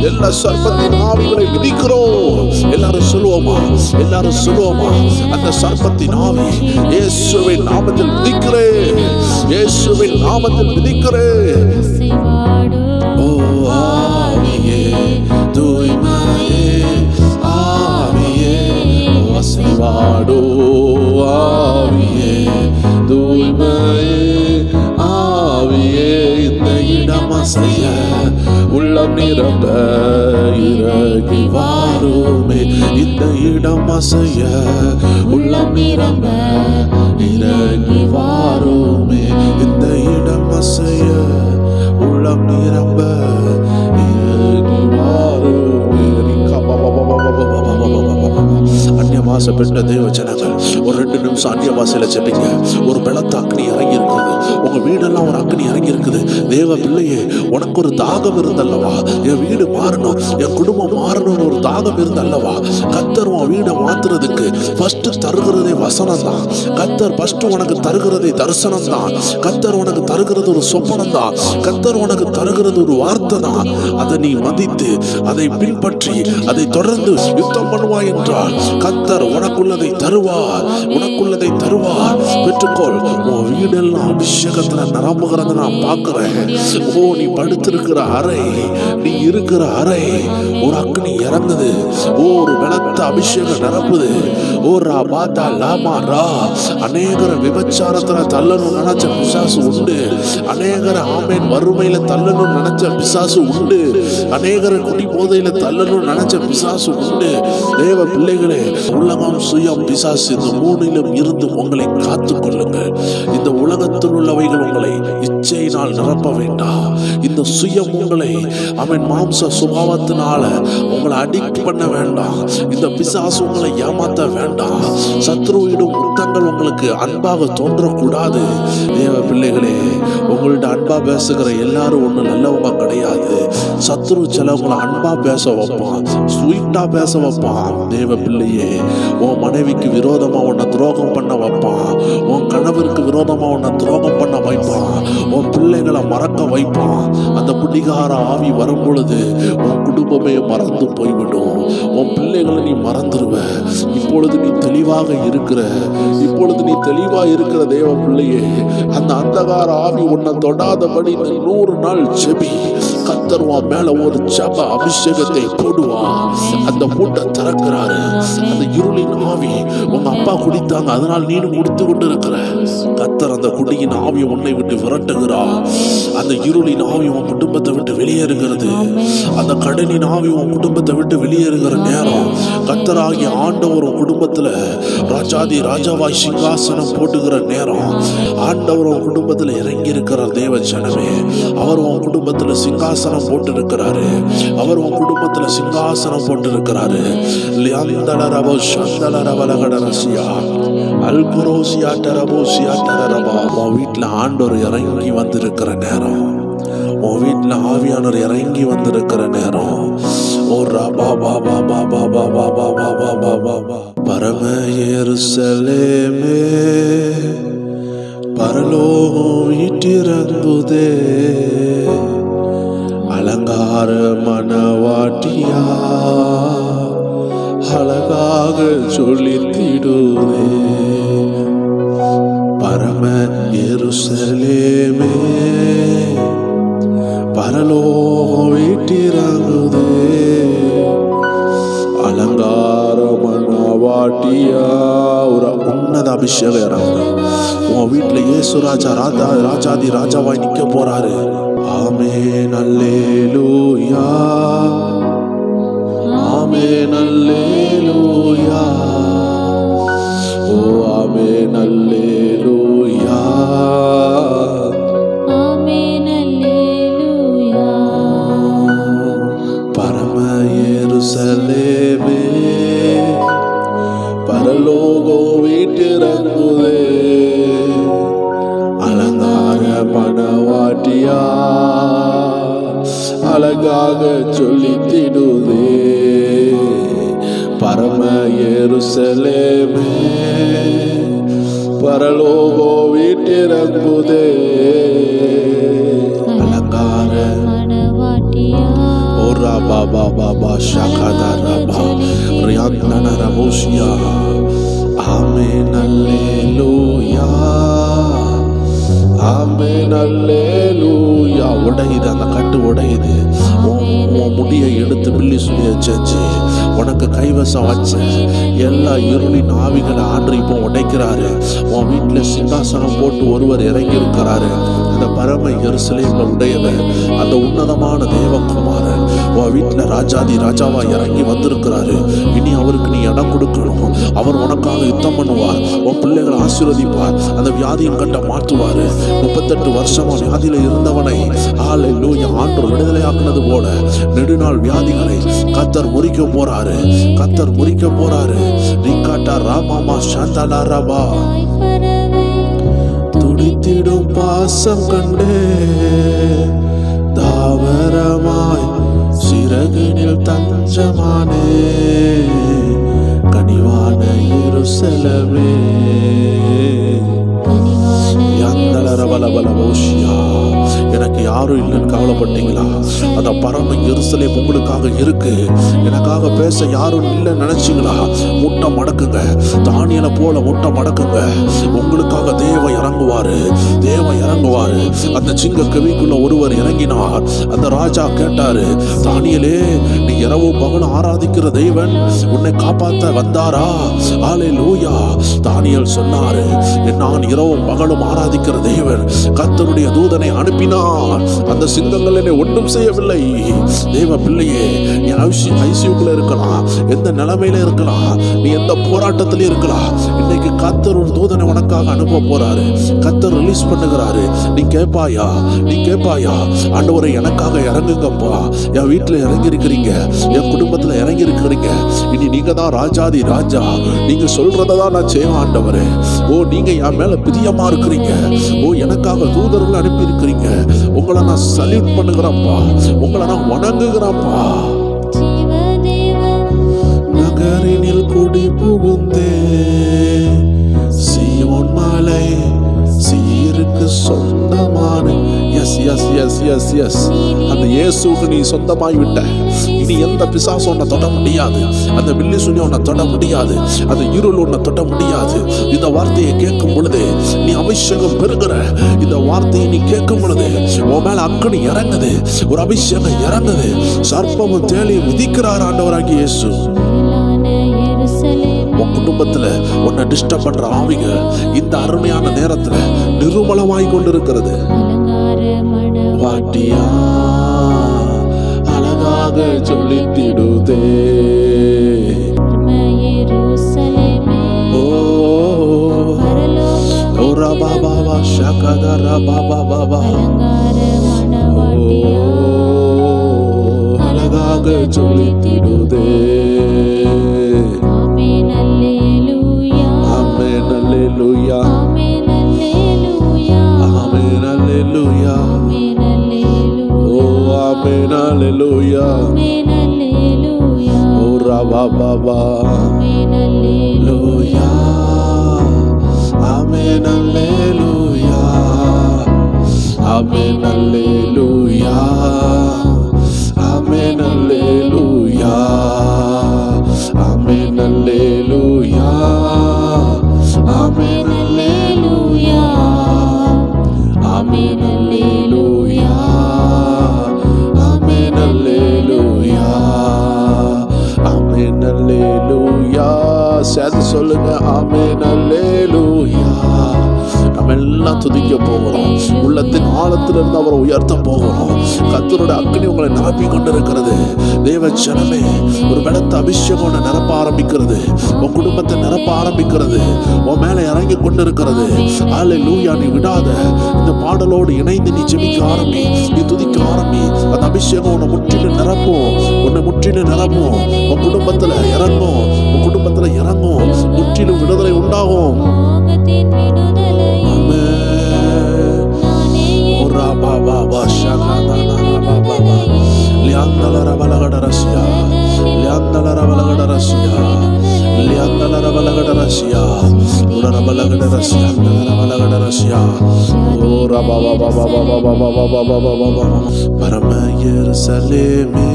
Speaker 1: எல்லா சர்ப்பத்தின் ஆவிகளை மிதிக்கிறோம். எல்லாரும் சொல்லுவோமா, எல்லாரும் சொல்லுவோமா? அந்த சர்ப்பத்தின் ஆவி இயேசுவின் நாமத்தில் மிதிக்கிறேன், இயேசுவின் நாமத்தில் மிதிக்கிறேன். ஓ ஆவியே, தூய்மையே ஆவியே, ஓ வாடோ ஆவியே, தூய்மையே ஆவியே, இந்த இடம் அசைய உள்ளம் நிரம்ப இறங்கி வாருமே. இந்த இடம் அசைய உள்ளம் நிரம்ப இறங்கி வாருமே. இந்த இடம் அசைய உள்ளம் நிரம்ப இறங்கி வாருமே. அந்நிய பாஷை பெற்ற தேவ ஜனங்கள் ஒரு 2 நிமிஷம் அந்நிய பாஷையில ஜெபிங்க. ஒரு பலத்த அக்னி இறங்கி இருக்குது. உங்க வீடெல்லாம் ஒரு அக்னி இறங்கி இருக்குது. தேவ பிள்ளையே, உனக்கு ஒரு தாகம் இருந்தல்லவா, என் வீடு மாறணும், என் குடும்பம் மாறணும்னு ஒரு தாகம் இருந்தல்லவா. கர்த்தர் உன் வீடை மாத்துறதுக்கு ஃபர்ஸ்ட் தருகிறதே வசனம் தான். கர்த்தர் ஃபர்ஸ்ட் உனக்கு தருகிறதே தரிசனம் தான். கர்த்தர் உனக்கு தருகிறது ஒரு சொப்பனம் தான். கர்த்தர் உனக்கு தருகிறது ஒரு வார்த்தை தான். அதை நீ மதித்து அதை பின்பற்றி அதை தொடர்ந்து யுத்தம் பண்ணுவாய் என்றால் கர்த்தர் உனக்குள்ளதை தருவார். உனக்குள்ளதை தருவார். பெற்றுக்கொள். உன் வீடெல்லாம் அபிஷேகத்துல நிரம்புகிறது நான் பார்க்கிறேன். ஓ, நீ படுத்திருக்கிற அறை, நீ இருக்கிற அறை ஒரு அக்னி இறங்குது. ஓ, ஒரு பலத்த அபிஷேகம் நிரப்புது. ஓ ரா பாத்தா லாமா ரா. அநேகரை விபச்சாரத்துல தள்ளணும் நினைச்ச பிசாசு உண்டு. அநேகரை ஆமேன் வறுமையில தள்ளணும் நினைச்ச பிசாசு உண்டு. அநேகரை குடி போதையில தள்ளணும் நினைச்ச பிசாசு உண்டு. தேவ பிள்ளைகளே, உலகம் சுயம் பிசாசு இந்த 3லும் இருந்து உங்களை காத்து கொள்ளுங்கள். இந்த உலகத்தில் உள்ளவைகள் உங்களை இச்சையினால் நிரப்ப வேண்டாம். இந்த சுயம் உங்களை அவன் மாம்ச சுபாவத்தினால உங்களை அடிக்ட் பண்ண வேண்டாம். இந்த பிசாசு உங்களை ஏமாத்த வேண்டாம். சத்ருவிடும் முத்தங்கள் உங்களுக்கு அன்பாக தோன்றக்கூடாது. தேவ பிள்ளைகளே, உங்கள்ட்ட அன்பா பேசுகிற எல்லாரும் ஒண்ணு நல்லவங்க கிடையாது. சத்ரு சிலவங்களை அன்பா பேச வைப்பான், ஸ்வீட்டா பேச வைப்பான். தேவ பிள்ளையே, உன் மனைவிக்கு விரோதமா உன்னை துரோகம் பண்ண வைப்பான். உன் கணவருக்கு விரோதமா உன்னை துரோகம் பண்ண வைப்பான். உன் பிள்ளைகளை மறக்க வைப்பான். அந்த குடிகார ஆவி வரும் பொழுது உன் குடும்பமே மறந்து போய்விடும். உன் பிள்ளைகளை நீ மறந்துடுவ. இப்பொழுது நீ தெளிவாக இருக்கிற, இப்பொழுது நீ தெளிவா இருக்கிற தேவ பிள்ளையே, அந்த அந்தகார ஆவி உன்னை தொடாதபடி 100 நாள் ஜெபி. கர்த்தர் உன் மேல ஒரு ஜெப அபிஷேகத்தை போடுவார். அந்த மூட்டை திறக்கிறாரு. அந்த இருளின் ஆவி, உங்க அப்பா குடித்தாங்க, அதனால் நீனும் குடித்து கொண்டு இருக்கிற. கர்த்தர் அந்த குடியின் ஆவியை உன்னை விட்டு விரட்டுகிறார். அந்த இருளின் ஆவி உன் குடும்பத்தை விட்டு வெளியேறுகிறது. அந்த கடனின் ஆவி உன் குடும்பத்தை விட்டு வெளியேறுகிற நேரம் கர்த்தராகிய ஆண்டவர் உன் குடும்பத்துல ராஜாதி ராஜாவாய் சிங்காசனம் போட்டுகிற நேரம் ஆண்டவர் உன் குடும்பத்துல இறங்கி இருக்கிறார். தேவ ஜனமே, அவர் உன் குடும்பத்துல சிங்காசனம் போட்டு இருக்கிறாரு. அவர் உன் குடும்பத்துல சிங்காசனம் போட்டு இருக்கிறாரு. உன் வீட்டுல ஆண்டவர் இறங்கி வந்திருக்கிற நேரம், உன் வீட்டுல ஆவியானவர் இறங்கி வந்திருக்கிற நேரம். ஓ ரபா பாபா பாபா பாபா பாபா பாபா பா. பரம எருசலேமே, பரலோகம் வீட்டிறங்குதே. அலங்கார மணவாட்டியா அழகாக சொல்லித்திடுதே. பரம எருசலேமே, பரலோகம் வீட்டிறங்குதே. அலங்கார மணவாட்டியா ஒரு உன்னத அபிஷேகம் இறங்கும். உன் வீட்டுல இயேசு ராஜா ராஜாதி ராஜாவாய் நிக்க போறாரு. ஆமென் அல்லேலூயா, ஆமென் அல்லேலூயா, ஓ ஆமென் அல்லேலூயா,
Speaker 2: ஆமென் அல்லேலூயா.
Speaker 1: பரம எருசலேமே, பரலோகம் வீட்டிறங்குதே. அலங்கார மணவாட்டியா அழகாக சொல்லித்திடுதே. பரம எருசலேமே, பரலோகம் வீட்டிறங்குதே. அலங்கார
Speaker 2: மணவாட்டியா
Speaker 1: ஓரா பாபா பாபா ஷகதா ரபா ரியாந்தன ரபோஷியா. ஆமென் அல்லேலூயா, ஆமென் அல்லேலூயா. உடையுது, அந்த கட்டு உடையுது. உன் முடியை எடுத்து பில்லி சுழிய செஞ்சு உனக்கு கைவசம் வச்ச எல்லா இருளின் ஆவிகளை ஆண்டு இப்போ உடைக்கிறாரு. உன் வீட்டில் சிங்காசனம் போட்டு ஒருவர் இறங்கி இருக்கிறாரு. அந்த பரம எருசலேம்ல உடையவர், அந்த உன்னதமான தேவகுமாரன் உன் வீட்டில் ராஜாதி ராஜாவா இறங்கி வந்திருக்கிறாரு. இனி அவருக்கு நீ இடம் கொடுக்கணும். அவர் உனக்காக யுத்தம் பண்ணுவார். உன் பிள்ளைகளை ஆசீர்வதிப்பார். அந்த வியாதியின் கட்ட மாற்றுவாரு. 38 வருஷமா வியாதியில இருந்தவனை ஹல்லேலூயா ஆண்டவர் விடுதலையாக்குனது போல நெடுநாள் வியாதிகளை கர்த்தர் முறிக்க போறாரு. கர்த்தர் முறிக்க போறாரு. ரிகாட்டா ராமாமா சாந்தலா ரபா துடித்திடும் பாசம் கண்டே தாவரமாய் சிறகினில் தஞ்சமானே கனிவான எருசலேமே எனக்கு யாரும் இல்லைன்னு கவலைப்பட்டீங்களா? அந்த பரம எருசலேம் உங்களுக்காக இருக்கு. எனக்காக பேச யாரும் இல்லைன்னு நினைச்சீங்களா? முட்டை மடக்குங்க. தானியலை போல முட்டை மடக்குங்க. உங்களுக்காக தேவ இறங்குவாரு. தேவ இறங்குவாரு. அந்த சிங்க கவிக்குள்ள ஒருவர் இறங்கினார். அந்த ராஜா கேட்டாரு, தானியலே, நீ இரவும் பகலும் ஆராதிக்கிற தேவன் உன்னை காப்பாற்ற வந்தாரா? ஹல்லேலூயா. தானியேல் சொன்னாரு, நான் இரவும் பகலும் ஆராதிக்கிற தேவன் கர்த்தருடைய தூதனை அனுப்பினார். அந்த சிங்கங்கள் என்னை ஒன்றும் செய்யவில்லை. தேவ பிள்ளையே, நீ ஐசியூக்குள்ள இருக்கலாம், எந்த நிலைமையில இருக்கலாம், நீ எந்த போராட்டத்திலே இருக்கலாம். இன்னைக்கு கர்த்தர் ஒரு தூதனை உனக்காக அனுப்ப போறாரு. கர்த்தர் ரிலீஸ் பண்ணுகிறாரு. நீ கேட்பாயா? நீ கேட்பாயா? ஆண்டவரை எனக்காக இறங்குங்கப்பா. என் வீட்டுல இறங்கி இருக்கிறீங்க, என் குடும்பத்துல இறங்கி இருக்கிறீங்க. இனி நீங்க தான் ராஜாதி ராஜா. நீங்க சொல்றதான் நான் செய்வேன் ஆண்டவரே. ஓ, நீங்க என் மேல பிரியமா இருக்கிறீங்க. ஓ, எனக்காக தூதர்கள் அனுப்பி இருக்கிறீங்க. உங்களை நான் சல்யூட் பண்ணுகிறேன்ப்பா. உங்களை நான் வணங்குகிறேன்ப்பா. நகரினில் குடி புகுந்தே சீயோன் மலை சீருக்கு சொந்தமான எஸ் எஸ் எஸ் எஸ் எஸ் அந்த இயேசுவுக்கு நீ சொந்தமாய் விட்ட. இனி எந்த பிசாசு உன்னை தொட முடியாது. அந்த வில்லி சுனி உன்னை தொட முடியாது. அந்த இருள் உன்னை தொட முடியாது. இந்த வார்த்தையை கேட்கும் பொழுது நீ அபிஷேகம் பெறுகிற. இந்த வார்த்தையை நீ கேட்கும் பொழுது உன் மேல அக்கனி இறங்குது. ஒரு அபிஷேகம் இறங்குது. சர்ப்பமும் தேலையும் மிதிக்கிறார் ஆண்டவராகிய இயேசு. உன் குடும்பத்துல உன்னை டிஸ்டர்ப் பண்ற ஆவிகள் இந்த அருமையான நேரத்துல நிர்மலமாய் கொண்டிருக்கிறது. வாட்டியா அழகாக சொல்லித்திடுதே. ஓ ரபா பாபா ஷகதரா பாபா பாபா அழகாக சொல்லித்திடுதே. Hallelujah. Amen. Hallelujah. Oh, amen. Hallelujah. Oh, Rabba Baba. Hallelujah. Amen. Hallelujah. Amen. Hallelujah. Amen. Hallelujah. Amen. Hallelujah. Amen, hallelujah. Amen, hallelujah. Amen, hallelujah. Amen, hallelujah. சேர்த்து சொல்லுங்க, Amen, hallelujah. நம்ம எல்லாம் துதிக்க போகிறோம். உள்ளத்தின் ஆழத்திலிருந்து அவரை உயர்த்த போகிறோம். கர்த்தருடைய அக்கினி உங்களை நிரப்பி கொண்டிருக்கிறது. தேவ ஜனமே, ஒரு பலத்த அபிஷேகம் உன்னை நிரப்ப ஆரம்பிக்கிறது. உன் குடும்பத்தை நிரப்ப ஆரம்பிக்கிறது. உன் மேல இறங்கி கொண்டிருக்கிறது. ஹல்லேலூயா. நீ விடாத. இந்த பாடலோடு இணைந்து நீ ஜெபிக்க ஆரம்பி. நீ துதிக்க ஆரம்பி. அந்த அபிஷேகம் உன்னை முற்றிலும் நிரப்பும். உன்னை முற்றிலும் நிரப்பும். உன் குடும்பத்துல இறங்கும். உன் குடும்பத்துல இறங்கும். முற்றிலும் விடுதலை உண்டாகும். பரம எருசலேமே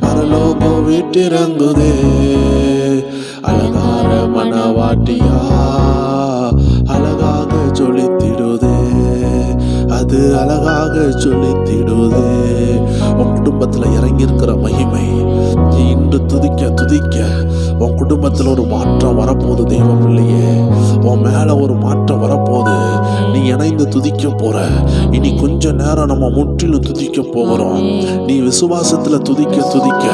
Speaker 1: பரலோக விட்டிறங்குதே. அலங்கார மணவாட்டியா அழகாக ஜொலித்திடுதே. அது அழகாக சொல்லித்திடுதே. உன் குடும்பத்துல இறங்கி இருக்கிற மகிமை நீ இன்று துதிக்க துதிக்க உன் குடும்பத்துல ஒரு மாற்றம் வரப்போகுது. தெய்வம் இல்லையே, உன் மேல ஒரு மாற்றம் வரப்போகுது. நீ இணைந்து துதிக்க போற. இனி கொஞ்ச நேரம் நம்ம முற்றிலும் துதிக்க போகிறோம். நீ விசுவாசத்துல துதிக்க துதிக்க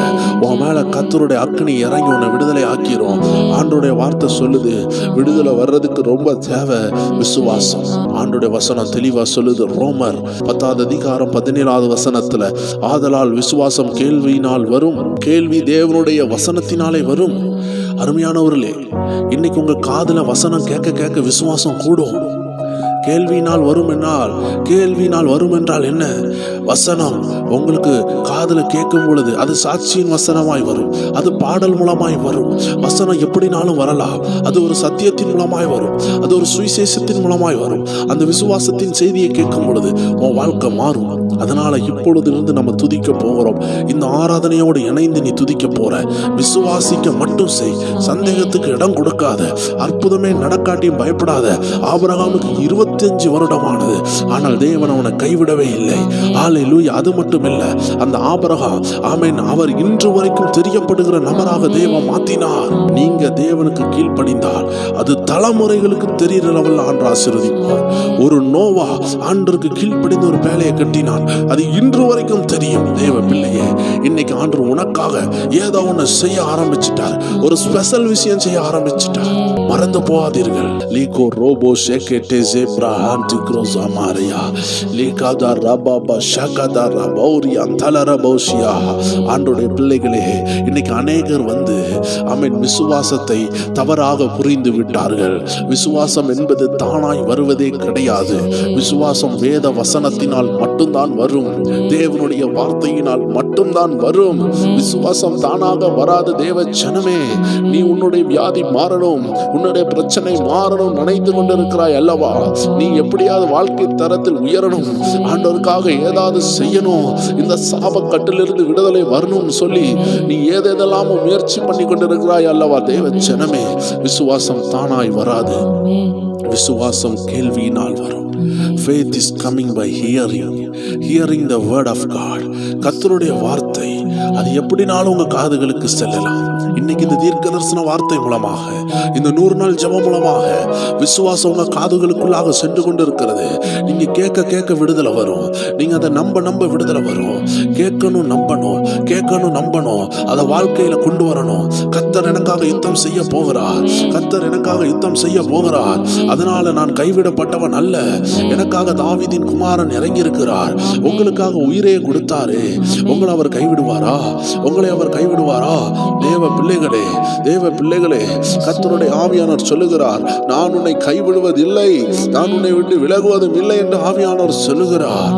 Speaker 1: உன் மேல கர்த்தருடைய அக்கினி இறங்கி உன்னை விடுதலை ஆக்கிரும். ஆண்டோடைய வார்த்தை சொல்லுது, விடுதலை வர்றதுக்கு ரொம்ப தேவை விசுவாசம். ஆண்டோடைய வசனம் தெளிவா சொல்லுது. ரோமர் 10:17 ஆதலால் விசுவாசம் கேள்வியினால் வரும், கேள்வி தேவனுடைய வசனத்தினாலே வரும். அருமையானவர்களே, இன்னைக்கு உங்க காதுல வசனம் கேட்க கேட்க விசுவாசம் கூடும். கேள்வியினால் வரும் என்றால் என்ன? வசனம் உங்களுக்கு காதுல கேட்கும் பொழுது அது சாட்சியின் வசனமாய் வரும், அது பாடல் மூலமாய் வரும். வசனம் எப்படினாலும் வரலாம். அது ஒரு சத்தியத்தின் மூலமாய் வரும், அது ஒரு சுவிசேஷத்தின் மூலமாய் வரும். அந்த விசுவாசத்தின் செய்தியை கேட்கும் பொழுது உன் வாழ்க்கை மாறும். அதனால இப்பொழுதிலிருந்து நம்ம துதிக்க போகிறோம். இந்த ஆராதனையோடு இணைந்து நீ துதிக்க போற. விசுவாசிக்க மட்டும் செய், சந்தேகத்துக்கு இடம் கொடுக்காத. அற்புதமே நடக்காட்டியும் பயப்படாத. ஆபிரகாமுக்கு 25 வருடமானது, ஆனால் தேவன் அவனை கைவிடவே இல்லை. ஹல்லேலூயா. அது மட்டும் இல்ல, அந்த ஆபிரகாம் ஆமென், அவர் இன்று வரைக்கும் தெரியப்படுகிற நபராக தேவன் மாத்தினார். நீங்க தேவனுக்கு கீழ்ப்படிந்தால் அது தலைமுறைகளுக்கு தெரிகிற லெவல்ல ஆண்டு ஆசீர்வதிப்பார். ஒரு நோவா ஆண்டருக்கு கீழ்ப்படிந்த ஒரு வேலையை கட்டினான், அது இன்று வரைக்கும் தெரியும். தேவ பிள்ளையே, இன்னைக்கு ஆண்டு உனக்காக ஏதோ ஒன்று செய்ய ஆரம்பிச்சிட்டார். ஒரு ஸ்பெஷல் விஷயம் செய்ய ஆரம்பிச்சிட்டார். மறந்து போகாதீர்கள். லீகோ ரோபோ ஷேகேட்டே ஜெப்ரா ஆன்டி க்ரோஸ் அமாரியா லீகாதா ரபாபா ஷகதா ரபௌரியா தலரபௌஷியா. ஆண்டோடைய பிள்ளைகளே, இன்னைக்கு அநேகர் வந்து ஆமென் விசுவாசத்தை தவறாக புரிந்து விட்டார்கள். விசுவாசம் என்பது தானாய் வருவதே கிடையாது. விசுவாசம் வேத வசனத்தினால் மட்டும்தான் வரும், தேவனுடைய வார்த்தையினால் மட்டும்தான் வரும். விசுவாசம் தானாக வராது. தேவ ஜனமே, நீ உன்னுடைய வியாதி மாறணும், உன்னுடைய பிரச்சனை மாறணும் நினைத்து கொண்டிருக்கிறாய் அல்லவா? நீ எப்படியாவது வாழ்க்கை தரத்தில் உயரணும், ஆண்டவருக்காக ஏதாவது செய்யணும், இந்த சாபக்கட்டிலிருந்து விடுதலை வரணும்னு சொல்லி நீ ஏதெல்லாம் முயற்சி பண்ணி கொண்டிருக்கிறாய் அல்லவா? தேவ ஜனமே, விசுவாசம் தானாய் வராது. விசுவாசம் கேள்வியினால் வரும். Faith is coming by hearing the word of God. கர்த்தருடைய வார்த்தை அது எப்படினாலும் உங்க காதுகளுக்கு செல்லலாம். இன்னைக்கு இந்த தீர்க்க தரிசன வார்த்தை மூலமாக, இந்த 100 நாள் ஜெபம் மூலமாக விசுவாசம் உங்க காதுகளுக்குள்ளாக சென்று கொண்டு இருக்கிறது. நீங்க கேட்க கேட்க விடுதலை வரும். நீங்க அதை நம்ப விடுதலை வரும். கேட்கணும் நம்பணும், கேட்கணும் நம்பணும், அதை வாழ்க்கையில கொண்டு வரணும். கர்த்தர் எனக்காக யுத்தம் செய்ய போகிறார். கர்த்தர் எனக்காக யுத்தம் செய்ய போகிறார். அதனால நான் கைவிடப்பட்டவன் அல்ல. எனக்காக தாவீதின் குமாரன் இறங்கி இருக்கிறார். உங்களுக்காக உயிரே கொடுத்தாரு. உங்களை அவர் கைவிடுவாரா? உங்களை அவர் கைவிடுவாரா? தேவ பிள்ளைகளே, கர்த்தருடைய ஆவியானவர் சொல்லுகிறார், நான் உன்னை கைவிடுவதில்லை, நான் உன்னை விட்டு விலகுவதும் இல்லை என்று ஆவியானவர் சொல்லுகிறார்.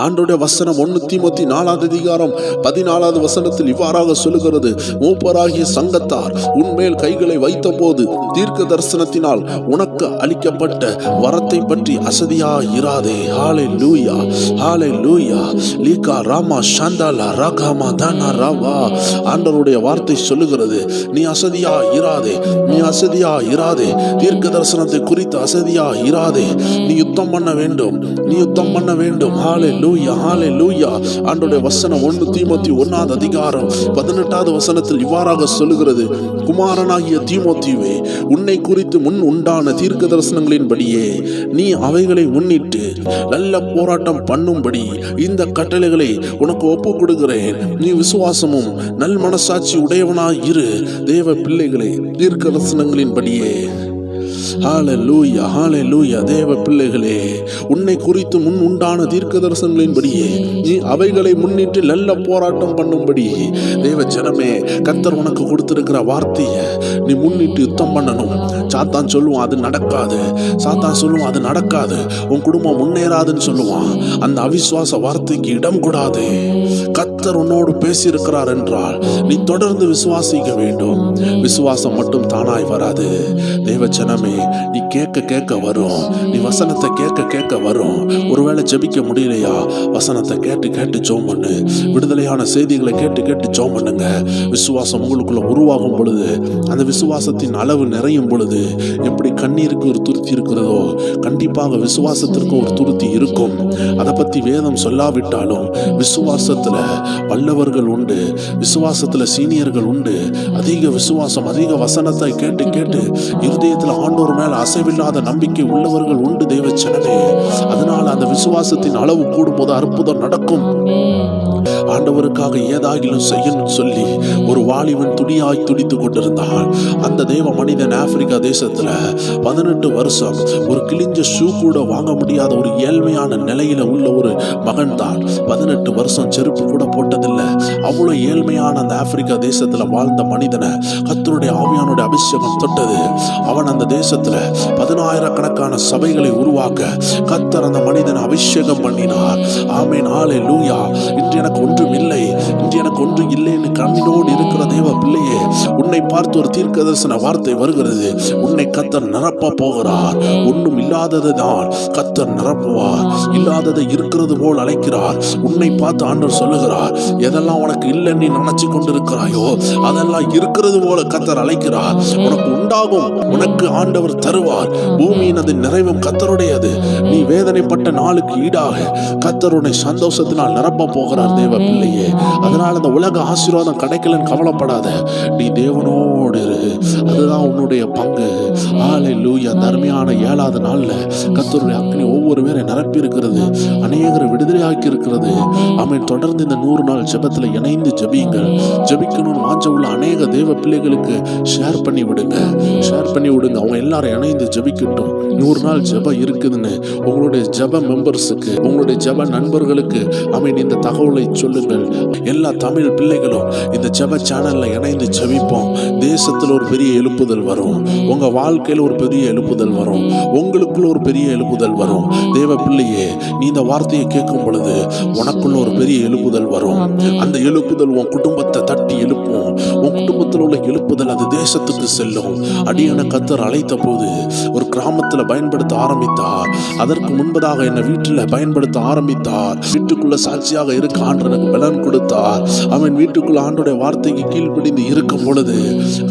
Speaker 1: ஆண்டவருடைய வசனம் 1 தீமோத்தி 4:14 இவ்வாறாக சொல்லுகிறது, மூப்பராகிய சங்கத்தார் உன்மேல் கைகளை வைத்த போது தீர்க்க தரிசனத்தினால் உனக்கு அளிக்கப்பட்ட வரத்தை பற்றி அசதியா இராதே. ஹல்லேலூயா, ஹல்லேலூயா. லீகா ராமா ஷாந்தாலா ராகாமா தானா ராவா. ஆண்டவருடைய வார்த்தை சொல்லுகிறது, நீ அசதியா இராதே, நீ அசதியா இராதே. தீர்க்க தரிசனத்தை குறித்து அசதியா இராதே. நீ யுத்தம் பண்ண வேண்டும், நீ யுத்தம் பண்ண வேண்டும். ஹல்லேலூயா, ஹல்லேலூயா. ஆண்டவருடைய வசனம் 1 தீமோத்தி 1:18 இவ்வாறாக சொல்லுகிறது, குமாரனாகிய தீமோத்தியுவே, உன்னை குறித்து முன் உண்டான தீர்க்க தரிசனங்களின்படியே நீ அவைகளை முன்னிட்டு நல்ல போராட்டம் பண்ணும்படி இந்த கட்டளைகளை உனக்கு ஒப்பு கொடுக்கிறேன். நீ விசுவாசமும் நல் மனசாட்சி உடையவனாய் இரு. தேவ பிள்ளைகளே, தீர்க்க தரிசனங்களின்படியே. ஹல்லேலூயா, ஹல்லேலூயா. தேவ பிள்ளைகளே, உன்னை குறித்து முன் உண்டான தீர்க்க தரிசனங்களின்படியே நீ அவைகளை முன்னிட்டு நல்ல போராட்டம் பண்ணும்படி. தேவ ஜனமே, கர்த்தர் உனக்கு கொடுத்திருக்கிற வார்த்தையை நீ முன்னிட்டு யுத்தம் பண்ணணும். சாத்தான் சொல்லுவான் அது நடக்காது, சாத்தான் சொல்லுவான் அது நடக்காது, உன் குடும்பம் முன்னேறாதுன்னு சொல்லுவான். அந்த அவிசுவாச வார்த்தைக்கு இடம் கூடாது. கர்த்தர் கர்த்தர் உன்னோடு பேசியிருக்கிறார் என்றால் நீ தொடர்ந்து விசுவாசிக்க வேண்டும். விசுவாசம் மட்டும் தானாய் வராது. தேவச்சனமே, நீ கேட்க கேட்க வரும். நீ வசனத்தை கேட்க கேட்க வரும். ஒருவேளை ஜெபிக்க முடியலையா, வசனத்தை கேட்டு கேட்டு ஜெபம் பண்ணு. விடுதலையான செய்திகளை கேட்டு கேட்டு ஜெபம் பண்ணுங்க. விசுவாசம் உங்களுக்குள்ள உருவாகும் பொழுது, அந்த விசுவாசத்தின் அளவு நிறையும் பொழுது, எப்படி கண்ணீருக்கு ஒரு துருத்தி இருக்கிறதோ கண்டிப்பாக விசுவாசத்திற்கு ஒரு துருத்தி இருக்கும். அதை பத்தி வேதம் சொல்லாவிட்டாலும் விசுவாசத்துல வல்லவர்கள் உண்டு, விசுவாசத்துல சீனியர்கள் உண்டு. அதிக விசுவாசம், அதிக வசனத்தை கேட்டு கேட்டு இருதயத்துல ஆண்டவர் மேல அசைவில்லாத நம்பிக்கை உள்ளவர்கள் உண்டு தேவச்சனமே. அதனால அந்த விசுவாசத்தின் அளவு கூடும்போது அற்புதம் நடக்கும். ஆண்டவருக்காக ஏதாகிலும் செய்யணும் சொல்லி ஒரு வாலிபன் துடியாய் துடித்து கொண்டிருந்தான். அந்த தேவ மனிதன் ஆப்பிரிக்கா தேசத்துல 18 வருஷம் ஒரு கிழிஞ்ச ஷூ கூட வாங்க முடியாத ஒரு ஏழ்மையான நிலையில உள்ள ஒரு மகன் தான். 18 வருஷம் செருப்பு கூட போட்டதில்லை. அவ்வளவு ஏழ்மையான அந்த ஆப்பிரிக்கா தேசத்துல வாழ்ந்த மனிதனை கர்த்தருடைய ஆவியானுடைய அபிஷேகம் தொட்டது. அவன் அந்த தேசத்துல 10,000 சபைகளை உருவாக்க கர்த்தர் அந்த மனிதனை அபிஷேகம் பண்ணினார். ஆமென், ஹல்லேலூயா. இன்று எனக்கு ஒன்றும் இல்லை, இன்று எனக்கு ஒன்றும் இல்லைன்னு கண்ணீரோடு இருக்கிற தேவ பிள்ளையே, உன்னை பார்த்து ஒரு தீர்க்கதரிசன வார்த்தை வருகிறது. உன்னை கர்த்தர் நிரப்ப போகிறார். ஒன்றும் இல்லாததை தான் கர்த்தர் நிரப்புவார். இல்லாததை இருக்கிறது போல் அழைக்கிறார். உன்னை பார்த்து ஆண்டவர் சொல்லுகிறார், எதெல்லாம் உனக்கு இல்லைன்னு நீ நினைச்சு கொண்டிருக்கிறாயோ அதெல்லாம் இருக்கிறது போல கர்த்தர் அழைக்கிறார். உனக்கு உண்டாகும், உனக்கு ஆண்டவர் தருவார். பூமியின் அது நிறைவும் கர்த்தருடையது. நீ வேதனைப்பட்ட நாளுக்கு ஈடாக கர்த்தர் உன்னை சந்தோஷத்தினால் நிரப்ப போகிறார் தேவ பிள்ளையே. அதனால அந்த உலக ஆசீர்வாதம் கிடைக்கலன்னு கவலைப்படாத. நீ தேவனோடு இரு, அதுதான் உன்னுடைய பங்கு. ஹல்லேலூயா. அந்த அருமையான 7வது நாள்ல கர்த்தருடைய அக்கினி ஒவ்வொரு பேரை நிரப்பி இருக்கிறது. அநேகரை விடுதலையாக்கி இருக்கிறது. ஆமென். தொடர்ந்து இந்த 100 நாள் ஜெபத்துல இணைந்து ஜெபியுங்கள். ஜெபிக்கணும்னு வாஞ்ச உள்ள அநேக தேவ பிள்ளைகளுக்கு ஷேர் பண்ணி விடுங்க. அவங்க எல்லாரும் இணைந்து ஜெபிக்கட்டும். 100 நாள் ஜெபம் இருக்குதுன்னு உங்களுடைய ஜெப மெம்பர்ஸுக்கு, உங்களுடைய ஜெப நண்பர்களுக்கு ஆமென் இந்த தகவலை சொல்லுங்கள். எல்லா தமிழ் பிள்ளைகளும் இந்த ஜெப சேனல்ல இணைந்து ஜெபிப்போம். தேசத்துல ஒரு பெரிய எழுப்புதல் வரும். உங்க வாழ்க்கையில ஒரு பெரிய எழுப்புதல் வரும். உங்களுக்குள்ள ஒரு பெரிய எழுப்புதல் வரும். தேவ பிள்ளையே, நீ இந்த வார்த்தையை கேட்கும் பொழுது உனக்குள்ள ஒரு பெரிய எழுப்புதல் வரும். அந்த எழுப்புதல் உன் குடும்பத்தை தட்டி எழுப்பும். உன் குடும்பத்தில் உள்ள எழுப்புதல் அது தேசத்துக்கு செல்லும். அடியான கர்த்தர் அழைத்த போது ஒரு கிராமத்துல பயன்படுத்த ஆரம்பித்தார். அதற்கு முன்பதாக என்ன வீட்டுல பயன்படுத்த ஆரம்பித்தார். வீட்டுக்குள்ள சாட்சியாக இருக்க ஆண்டவர் எனக்கு பலன் கொடுத்தார். அவன் வீட்டுக்குள்ள ஆண்டோடைய வார்த்தைக்கு கீழ்ப்படிந்து இருக்கும் பொழுது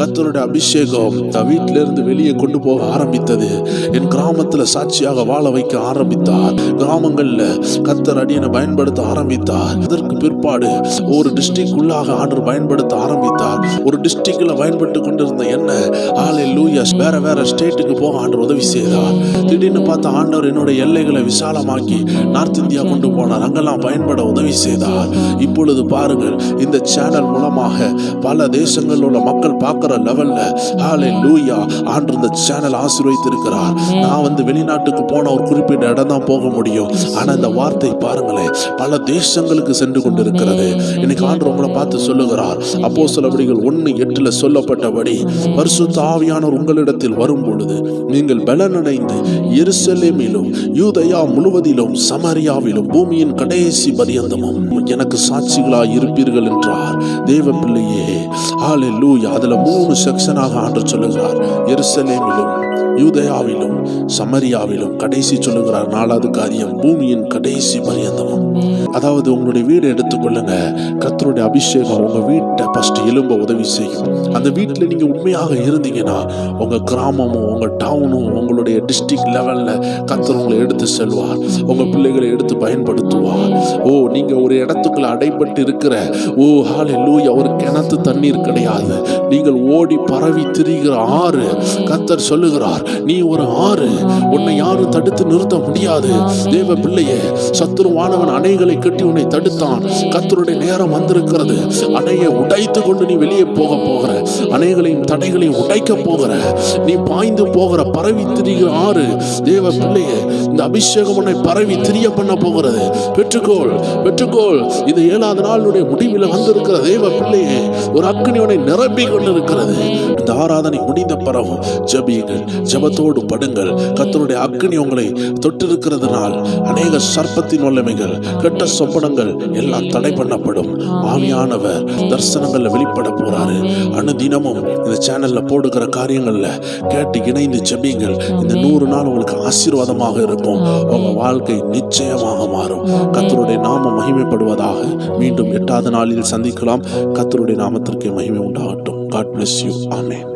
Speaker 1: கர்த்தருடைய அபிஷேகம் வீட்டில இருந்து வெளியே கொண்டு போக ஆரம்பித்தது. என் கிராமத்துல சாட்சியாக வாழ வைக்க ஆரம்பித்தார். கிராமங்கள்ல கர்த்தர் அடியனை பயன்படுத்த ஆரம்பித்தார். அதற்கு பிற்பாடு ஒரு டிஸ்ட்ரிக்ட் உள்ளாக ஆண்டவர் பயன்படுத்த ஆரம்பித்தார். ஒரு டிஸ்ட்ரிக்ட்ல பயன்பட்டு கொண்டிருந்த என்ன ஹல்லேலூயா வேற ஸ்டேட்டுக்கு போக ஆண்டவர் உதவி செய்தார். திடீர்னு பார்த்த ஆண்டவர் என்னுடைய எல்லைகளை விசாலமாக்கி நார்த் இந்தியா கொண்டு போனார். அங்கெல்லாம் பயன்பட உதவி செய்தார். இப்பொழுது பாருங்கள், இந்த சேனல் மூலமாக பல தேசங்களில் உள்ள மக்கள் பார்க்கிற லெவல்ல ஹல்லேலூயா ஆண்டவர் இந்த சேனல் ஆசீர்வதித்திருக்கிறார். நான் வெளிநாட்டுக்கு போன ஒரு குறிப்பிட்ட இடம் தான் போக முடியும். ஆனா இந்த வார்த்தை பாருங்களேன், பல தேசங்களுக்கு சென்று கொண்டிருக்கிறது. இன்னைக்கு ஆண்டவர் உங்களை பார்த்து சொல்லுகிறார். அப்போஸ்தலர்கள் 1:8 சொல்லப்பட்டபடி பரிசுத்த ஆவியானவர் உங்களிடத்தில் வரும் பொழுது நீங்கள் பலனடைந்து எருசலேமிலும் யூதேயா முழுவதிலும் சமாரியாவிலும் பூமியின் கடைசி பரியந்தமும் எனக்கு சாட்சிகளாய் இருப்பீர்கள் என்றார். தேவ பிள்ளையே, ஹல்லேலூயா. அதுல 3 செக்ஷனாக ஆண்டவர் சொல்லுகிறார். எருசலேமிலும், யூதேயாவிலும், சமாரியாவிலும், கடைசி சொல்லுகிறார் 4வது காரியம் பூமியின் கடைசி பரியந்தமும். அதாவது உங்களுடைய வீடு எடுத்துக்கொள்ளுங்க. கர்த்தருடைய அபிஷேகம் உங்க வீட்டை ஃபர்ஸ்ட் எழும்ப உதவி செய்யும். அந்த வீட்டில் நீங்க உண்மையாக இருந்தீங்கன்னா உங்க கிராமமும் உங்க டவுனும் உங்களுடைய டிஸ்ட்ரிக்ட் லெவல்ல கர்த்தர் உங்களை எடுத்து செல்வார். உங்க பிள்ளைகளை எடுத்து பயன்படுத்துவார். ஓ, நீங்க ஒரு இடத்துக்குள்ள அடைபட்டு இருக்கிற ஹல்லேலூயா ஒரு கிணத்து தண்ணீர் கிடையாது. நீங்கள் ஓடி பரவி திரிகிற ஆறு. கர்த்தர் சொல்லுகிறார், நீ ஒரு ஆறு. உன்னை யாரும் தடுத்து நிறுத்த முடியாது. தேவ பிள்ளையே, சத்துருவானவன் அணைகளை கட்டி உன்னை தடுத்தான். கர்த்தருடைய நேரம் வந்திருக்கிறது. அணையை உடைத்து கொண்டு நீ வெளியே போகிற, அணைகளையும் தடைகளையும் உடைக்க போகிற, நீ பாய்ந்து போகிற பரவி திரிகிற ஆறு. தேவ பிள்ளையே, இந்த அபிஷேகம் உன்னை பரவி திரிய பண்ண போகிறது. பெற்றுக்கோள். இந்த 7வது நாளுடைய முடிவில் வந்திருக்கிற தேவ பிள்ளையே, ஒரு அக்கினி உன்னை நிரப்பி கொண்டிருக்கிறது. இந்த ஆராதனை முடிந்த பிறகு ஜெபியுங்கள், ஜெபத்தோடு படுங்கள். கர்த்தருடைய அக்கினி உங்களை தொட்டிருக்கிறதுனால் அநேக சர்ப்பத்தின் வல்லமைகள், கெட்ட சொப்பனங்கள் எல்லாம் தடை பண்ணப்படும். ஆவியானவர் தரிசனங்கள்ல வெளிப்பட போறாரு. அனுதினமும் இந்த சேனல்ல போடுகிற காரியங்கள்ல கேட்டு இணைந்து ஜெபியுங்கள். இந்த 100 நாள் உங்களுக்கு ஆசீர்வாதமாக இருக்கும். உங்க வாழ்க்கை நிச்சயமாக மாறும். கர்த்தருடைய நாமம் மகிமைப்படுவதாக. மீண்டும் 8வது நாளில் சந்திக்கலாம். கர்த்தருடைய நாமத்திற்கு மகிமை உண்டாகட்டும். God bless you. Amen.